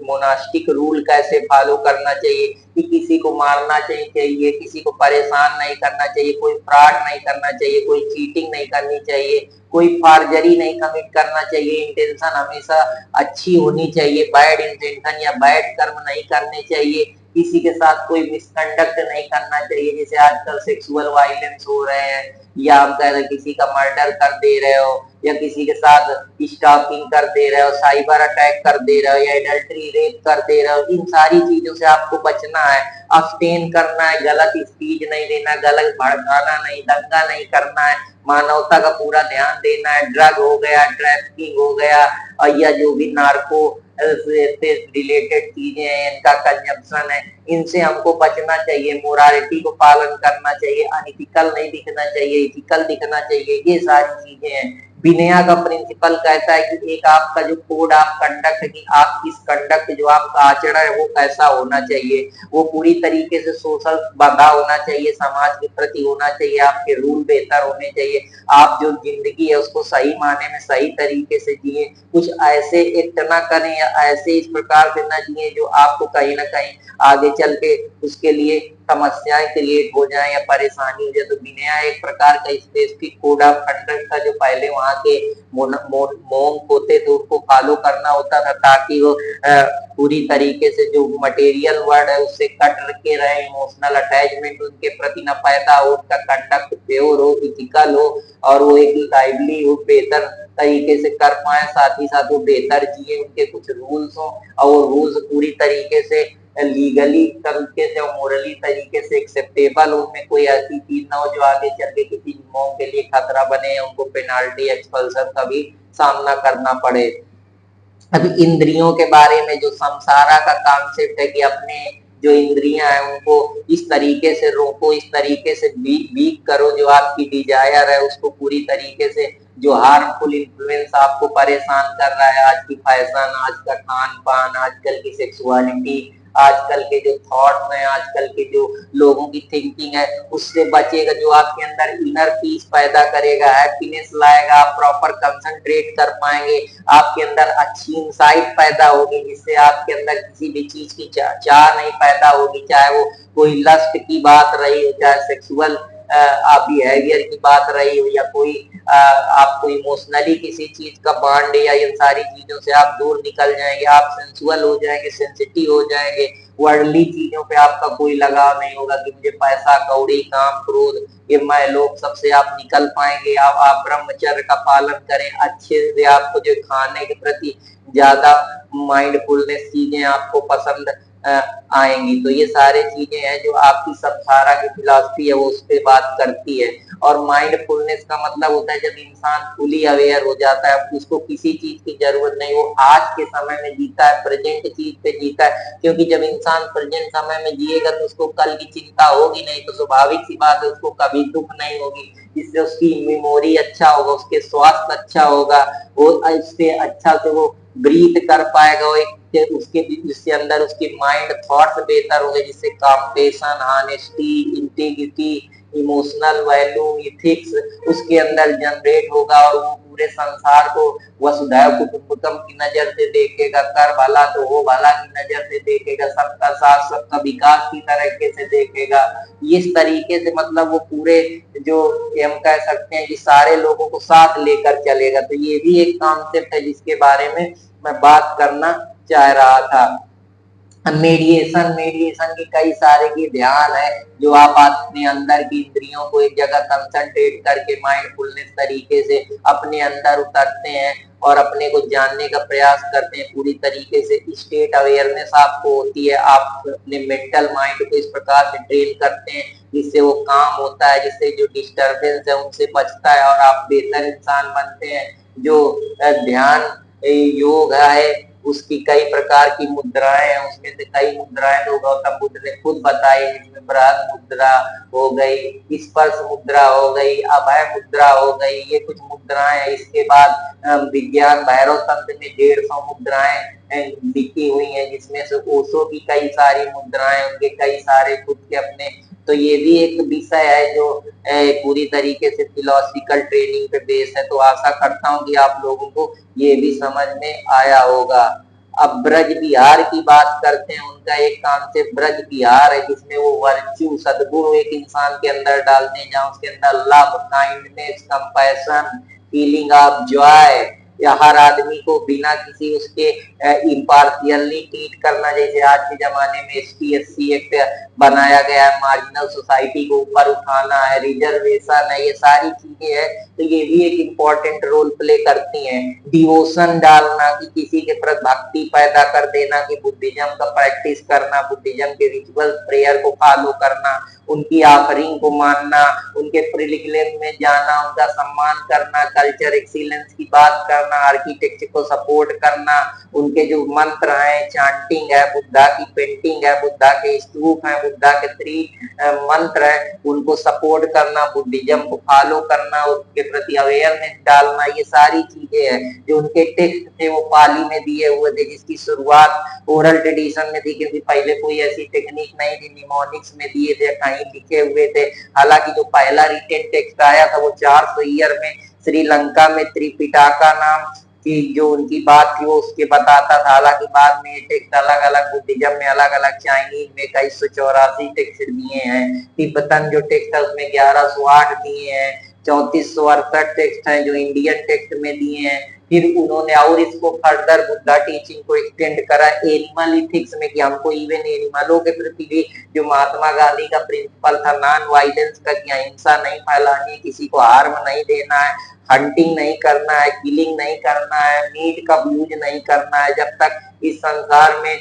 मोनास्टिक रूल कैसे फॉलो करना चाहिए कि किसी को मारना चाहिए, किसी को परेशान नहीं करना चाहिए, कोई फ्रॉड नहीं करना चाहिए, कोई चीटिंग नहीं करनी चाहिए, कोई फार्जरी नहीं कमिट करना चाहिए, इंटेंशन हमेशा अच्छी होनी चाहिए, बैड इंटेंशन या बैड कर्म नहीं करने चाहिए, किसी के साथ कोई मिसकंडक्ट नहीं करना चाहिए। जैसे आजकल सेक्सुअल वायलेंस हो रहे हैं या आप कह रहे किसी का मर्डर कर दे रहे हो या किसी के साथ स्टॉकिंग कर दे रहे हो, साइबर अटैक कर दे रहे हो या एडल्ट्री रेप कर दे रहे हो, इन सारी चीजों से आपको बचना है, अब्सटेन करना है, गलत स्पीच नहीं देना, गलत भड़काना नहीं, दंगा नहीं करना है, मानवता का पूरा ध्यान देना है। ड्रग हो गया, ट्रैफिकिंग हो गया या जो भी नार्को से रिलेटेड चीजें हैं इनका कंजम्पशन है, इनसे हमको बचना चाहिए, मोरालिटी को पालन करना चाहिए, अनइथिकल नहीं दिखना चाहिए, इथिकल दिखना चाहिए, ये सारी चीजें हैं। विनया का प्रिंसिपल कहता है कि एक आपका जो कोड ऑफ कंडक्ट की आप किस कंडक्ट जो आपका आचरण है वो कैसा होना चाहिए, वो पूरी तरीके से सोशल बंधा होना चाहिए, समाज के प्रति होना चाहिए, आपके रूल बेहतर होने चाहिए, आप जो जिंदगी है उसको सही माने में सही तरीके से जिए, कुछ ऐसे एक्ट ना करें या ऐसे इस प्रकार से ना जिए जो आपको कहीं ना कहीं आगे चल के उसके लिए समस्याएं क्रिएट हो जाए या परेशानी हो जाए। तो विनय एक प्रकार का स्पेसिफिक कोड ऑफ कंडक्ट था जो पहले वहां के मोंक होते थे उनको फॉलो करना होता था ताकि वो पूरी तरीके से जो मटेरियल वर्ड है उससे कट के रहे, इमोशनल अटैचमेंट उनके प्रति न पैदा हो, उनका कंडक्ट प्योर हो, इथिकल हो और वो एक लाइवलीहुड बेहतर तरीके से कर पाए, साथ ही साथ वो बेहतर जिए, उनके कुछ रूल्स हो और वो रूल्स पूरी तरीके से लीगली तरीके से और मोरली तरीके से एक्सेप्टेबल, उनमें कोई ऐसी चीज ना हो जो आगे चल के किसी लोगों के लिए खतरा बने या उनको पेनाल्टी एक्सपल्सन का भी सामना करना पड़े। अभी इंद्रियों के बारे में जो संसारा का कॉन्सेप्ट है कि अपने जो इंद्रियां हैं उनको इस तरीके से रोको, इस तरीके से वीक करो, जो आपकी डिजायर है उसको पूरी तरीके से, जो हार्मफुल इन्फ्लुएंस आपको परेशान कर रहा है, आज की फैशन, आज का खान पान, आजकल की सेक्सुअलिटी, आजकल के जो थॉट्स हैं, आजकल के जो लोगों की थिंकिंग है, उससे बचेगा, जो आपके अंदर इनर पीस पैदा करेगा, हैप्पीनेस लाएगा, आप प्रॉपर कंसंट्रेट कर पाएंगे, आपके अंदर अच्छी इंसाइट पैदा होगी जिससे आपके अंदर किसी भी चीज की चाह नहीं पैदा होगी, चाहे वो कोई लस्ट की बात रही हो, चाहे सेक्सुअल बिहेवियर की बात रही हो या कोई आपको इमोशनली किसी चीज का बॉन्ड या इन सारी चीजों से आप दूर निकल जाएंगे, आप सेंसुअल हो जाएंगे, सेंसिटिव हो जाएंगे, वर्ल्डली चीजों पे आपका कोई लगाव नहीं होगा कि मुझे पैसा कौड़ी काम क्रोध ये मैं लोग सबसे आप निकल पाएंगे। आप ब्रह्मचर्य का पालन करें, अच्छे से आपको जो खाने के प्रति ज्यादा माइंडफुलनेस चीजें आपको पसंद आएंगी। तो ये सारे चीजें हैं जो आपकी संसारा की फिलॉसफी है वो उस पर बात करती है। और माइंडफुलनेस का मतलब होता है जब इंसान फुली अवेयर हो जाता है, उसको किसी चीज की जरूरत नहीं, वो आज के समय में जीता है, प्रेजेंट चीज पे जीता है। क्योंकि जब इंसान प्रेजेंट समय में जिएगा तो उसको कल की चिंता होगी नहीं, तो स्वाभाविक सी बात है उसको कभी दुख नहीं होगी, जिससे उसकी मेमोरी अच्छा होगा, उसके स्वास्थ्य अच्छा होगा, वो इससे अच्छा से वो ब्रीथ कर पाएगा, वो एक उसके जिससे अंदर उसके माइंड थॉट्स बेहतर होंगे, जिससे compassion, honesty, integrity, emotional value, ethics उसके अंदर जनरेट होगा, और वो पूरे संसार को वसुधैव कुटुंबकम की नजर से देखेगा, कर भला तो हो भला की नजर से देखेगा, सबका साथ सबका विकास की तरीके से देखेगा। इस तरीके से मतलब वो पूरे जो हम कह सकते हैं कि सारे लोगों को साथ लेकर चलेगा। तो ये भी एक कॉन्सेप्ट है जिसके बारे में मैं बात करना चाह रहा था। मेडिएशन के कई सारे की ध्यान है, जो आप अपने अंदर की इंद्रियों को एक जगह कंसंट्रेट करके माइंडफुलनेस तरीके से अपने अंदर उतरते हैं और अपने को जानने का प्रयास करते हैं पूरी तरीके से। स्टेट अवेयरनेस आपको होती है, आप अपने मेंटल माइंड को इस प्रकार से ट्रेन करते हैं जिससे वो काम होता है, जिससे जो डिस्टर्बेंस है उनसे बचता है और आप बेहतर इंसान बनते हैं। जो ध्यान योग है उसकी कई प्रकार की मुद्राएं हैं, उसमें से कई मुद्राएं तो गौतम बुद्ध ने खुद बताई, जिसमें बृहद मुद्रा हो गई, स्पर्श मुद्रा हो गई, अभय मुद्रा हो गई, ये कुछ मुद्राएं हैं। इसके बाद विज्ञान भैरव तंत्र में 150 मुद्राएं लिखी हुई हैं, जिसमें से ओशो की कई सारी मुद्राएं, उनके कई सारे खुद के अपने। तो ये भी एक विषय है जो पूरी तरीके से फिलोसफिकल ट्रेनिंग पे बेस है। तो आशा करता हूँ कि आप लोगों को ये भी समझ में आया होगा। अब ब्रज विहार की बात करते हैं, उनका एक कॉन्सेप्ट ब्रज विहार है, जिसमें वो वर्च्यू सद्गुण एक इंसान के अंदर डालते हैं, जहाँ उसके अंदर love, kindness, compassion, feeling of Joy, या हर आदमी को बिना किसी उसके इम्पार्शियली ट्रीट करना, जैसे आज के जमाने में ST/SC एक्ट बनाया गया है, मार्जिनल सोसाइटी को ऊपर उठाना है, रिजर्वेशन है, ये सारी चीजें हैं। तो ये भी एक इम्पोर्टेंट रोल प्ले करती हैं। डिवोशन डालना, कि किसी के प्रति भक्ति पैदा कर देना, कि बुद्धिज्म का प्रैक्टिस करना, बुद्धिज्म के रिचुअल प्रेयर को फॉलो करना, उनकी ऑफरिंग को मानना, उनके पिलग्रिमेज में जाना, उनका सम्मान करना, कल्चर एक्सीलेंस की बात करना, आर्किटेक्चर को सपोर्ट करना, उनके जो मंत्र हैं, चांटिंग है, बुद्धा की पेंटिंग है, बुद्धा के स्तूप है, बुद्धा के 3 मंत्र है, उनको सपोर्ट करना, बुद्धिज्म को फॉलो करना, उसके प्रति अवेयरनेस डालना, ये सारी चीजें हैं। जो उनके टेक्स्ट थे वो पाली में दिए हुए थे, जिसकी शुरुआत ओरल ट्रेडिशन में थी, क्योंकि पहले कोई ऐसी टेक्निक नहीं थी, निमोनिक्स में दिए थे, कहीं लिखे हुए थे। हालांकि जो पहला रिटेन टेक्स्ट आया था वो 400 ईयर में श्रीलंका में त्रिपिटका नाम की जो उनकी बात थी वो उसके बताता था। हालांकि बाद में ये टेक्स्ट अलग अलग बुद्धिज्म में अलग अलग, चाइनीज में 2184 टेक्स्ट दिए हैं, तिब्बतन जो टेक्स्ट है उसमें 1108 दिए हैं, 3468 टेक्स्ट हैं जो इंडियन टेक्स्ट में दिए हैं। फिर उन्होंने और इसको फर्दर बुद्धा टीचिंग को एक्सटेंड करा एनिमल इथिक्स में, कि हमको इवन एनिमलों के प्रति भी जो महात्मा गांधी का प्रिंसिपल था नॉन वायलेंस का, कि अहिंसा नहीं फैलानी है, किसी को हार्म नहीं देना है, हंटिंग नहीं करना है, किलिंग नहीं करना है, मीट का यूज नहीं करना है, जब तक इस संसार में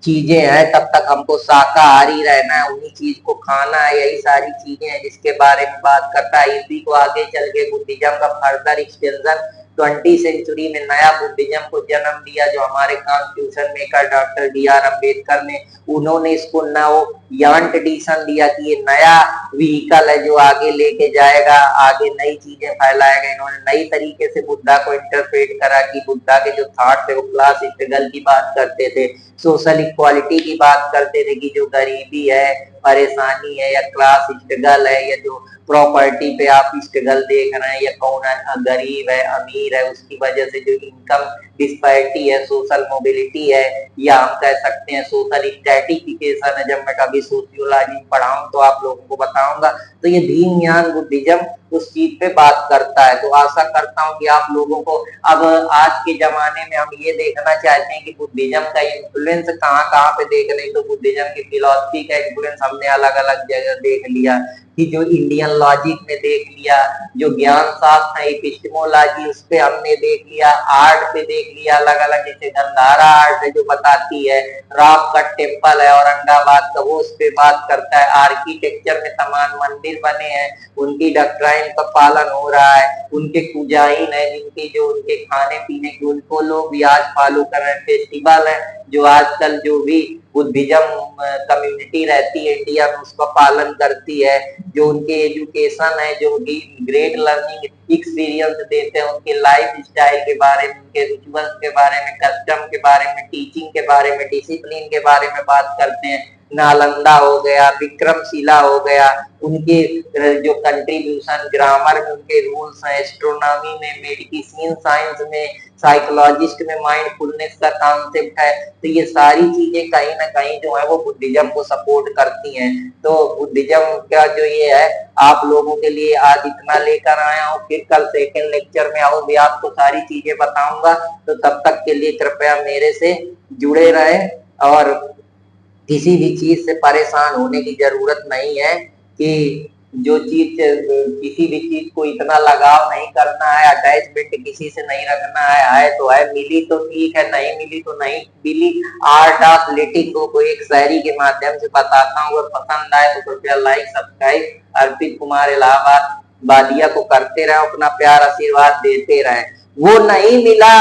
चीजें हैं तब तक हमको शाकाहारी रहना है, उन्हीं चीज को खाना है, यही सारी चीजें हैं जिसके बारे में बात करता है। इसी को आगे चल के बुद्धिज्म का फर्दर एक्सटेंशन 20वीं सेंचुरी में नया बुद्धिज्म को जन्म दिया, जो हमारे constitution maker doctor BR Ambedkar ने, उन्होंने इसको नव यंग ट्रेडिशन दिया कि ये नया व्हीकल है जो आगे लेके जाएगा, आगे नई चीजें फैलाएगा। इन्होंने नई तरीके से बुद्धा को इंटरप्रेट करा, कि बुद्धा के जो थॉट थे वो क्लास स्ट्रगल की बात करते थे, सोशल इक्वालिटी की बात करते थे, कि जो गरीबी है, परेशानी है, या क्लास स्ट्रगल है, या जो प्रॉपर्टी पे आप स्ट्रगल देख रहे हैं, या कौन गरीब है अमीर है, उसकी वजह से जो इनकम डिस्पैरिटी है, सोशल मोबिलिटी है, या हम कह सकते हैं सोशल स्ट्रेटिफिकेशन है। जब मैं कभी सोशियोलॉजी पढ़ाऊं तो आप लोगों को बताऊंगा। तो ये धीन ज्ञान बुद्धिज्म उस चीज पे बात करता है। तो आशा करता हूँ कि आप लोगों को अब आज के जमाने में हम ये देखना चाहते हैं कि बुद्धिज्म का इन्फ्लुएंस कहाँ कहाँ पे देख रहे हैं। तो बुद्धिज्म की फिलॉसफी का इन्फ्लुएंस हमने अलग अलग जगह देख लिया, कि जो इंडियन लॉजिक में देख लिया, जो ज्ञान शास्त्र है एपिस्टेमोलॉजी उस पे हमने देख लिया, आर्ट पे देख लिया अलग अलग, जैसे गंधारा आर्ट है जो बताती है, राम का टेम्पल है औरंगाबाद का वो उस पे बात करता है, आर्किटेक्चर में तमाम मंदिर बने हैं उनकी डॉक्ट्राइन का पालन हो रहा है, उनके पूजाइन है जिनके जो उनके खाने पीने की उनको लोग भी आज फॉलो कर रहे हैं, फेस्टिवल है जो आजकल जो भी बुद्धिज्म कम्युनिटी रहती है इंडिया में उसका पालन करती है, जो उनके एजुकेशन है जो ग्रेट लर्निंग एक्सपीरियंस देते हैं उनके लाइफ स्टाइल के बारे में, उनके रिचुअल्स के बारे में, कस्टम के बारे में, टीचिंग के बारे में, डिसिप्लिन के बारे में बात करते हैं। नालंदा हो गया, विक्रमशिला हो गया, उनके जो कंट्रीब्यूशन ग्रामर में उनके रूल्स हैं, एस्ट्रोनॉमी में, मेडिसिन साइंस में, साइकोलॉजिस्ट में माइंडफुलनेस का कॉन्सेप्ट है, तो ये सारी चीजें कहीं ना कहीं जो है वो बुद्धिज्म को सपोर्ट करती हैं। तो बुद्धिज्म का जो ये है आप लोगों के लिए आज इतना लेकर आया हूँ, फिर कल सेकेंड लेक्चर में आऊँ भी आपको सारी चीजें बताऊंगा, तो तब तक के लिए कृपया मेरे से जुड़े रहे और किसी भी चीज से परेशान होने की जरूरत नहीं है कि जो चीज किसी भी चीज को इतना लगाव नहीं करना है, अटैचमेंट किसी से नहीं रखना है तो है, मिली तो ठीक है, नहीं मिली तो नहीं मिली। आर्ट ऑफ लेटिंग गो को एक शायरी के माध्यम से बताता हूँ, अगर पसंद आए तो कृपया लाइक सब्सक्राइब अर्पित कुमार इलाहाबाद बादिया को करते रहे, अपना प्यार आशीर्वाद देते रहे। वो नहीं मिला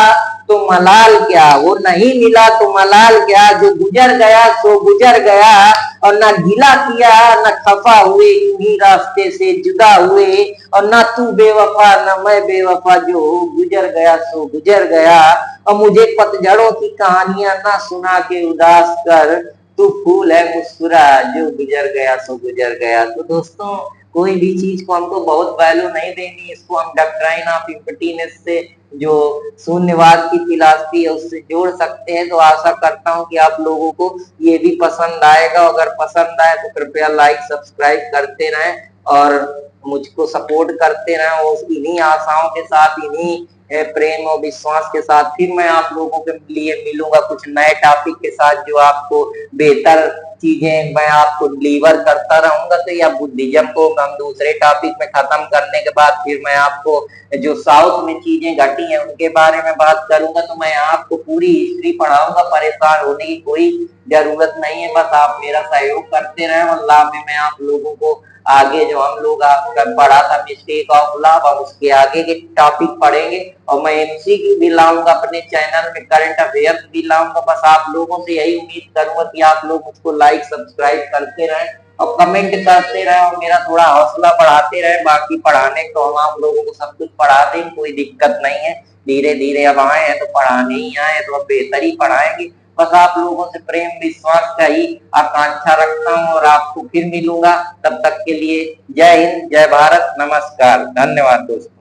तो मलाल क्या, वो नहीं मिला तो मलाल क्या, जो गुजर गया सो गुजर गया, और ना गिला किया ना खफा हुए, यूं ही रास्ते से जुदा हुए, और ना तू बेवफा ना मैं बेवफा, जो गुजर गया सो गुजर गया, और मुझे पतझड़ों की कहानियां ना सुना के उदास कर, तू फूल है मुस्कुरा जो गुजर गया सो गुजर गया। तो दोस्तों कोई भी चीज को हमको बहुत वैल्यू नहीं देनी, इसको हम डॉक्ट्राइन ऑफ इम्पटीनेस से जो शून्यवाद की फिलॉसफी है उससे जोड़ सकते हैं। तो आशा करता हूं कि आप लोगों को ये भी पसंद आएगा, अगर पसंद आए तो कृपया लाइक सब्सक्राइब करते रहें और मुझको सपोर्ट करते रहें, और इन्हीं आशाओं के साथ, इन्हीं प्रेम और विश्वास के साथ फिर मैं आप लोगों के लिए मिलूंगा कुछ नए टॉपिक के साथ, जो आपको बेहतर चीजें मैं आपको डिलीवर करता रहूंगा। तो या बुद्धिज्म को हम दूसरे टॉपिक में खत्म करने के बाद फिर मैं आपको जो साउथ में चीजें घटी हैं उनके बारे में बात करूंगा, तो मैं आपको पूरी हिस्ट्री पढ़ाऊंगा, परेशान होने की कोई जरूरत नहीं है, बस आप मेरा सहयोग करते रहे और लाभ में मैं आप लोगों को आगे जो हम लोग आपका पढ़ा था मिस्टेक ऑफ लाभ, हम उसके आगे के टॉपिक पढ़ेंगे, और मैं एमसीक्यू भी लाऊंगा अपने चैनल में, करंट अफेयर्स भी लाऊंगा। बस आप लोगों से यही उम्मीद करूंगा कि आप लोग उसको लाइक सब्सक्राइब करते रहें और कमेंट करते रहें और मेरा थोड़ा हौसला बढ़ाते रहें। बाकी पढ़ाने को हम आप लोगों को सब कुछ पढ़ा दें, कोई दिक्कत नहीं है, धीरे धीरे अब आए हैं तो पढ़ाने ही आए तो अब बेहतर ही पढ़ाएंगे। बस आप लोगों से प्रेम विश्वास का ही आकांक्षा रखता हूँ और आपको फिर मिलूंगा, तब तक के लिए जय हिंद, जय भारत, नमस्कार, धन्यवाद दोस्तों।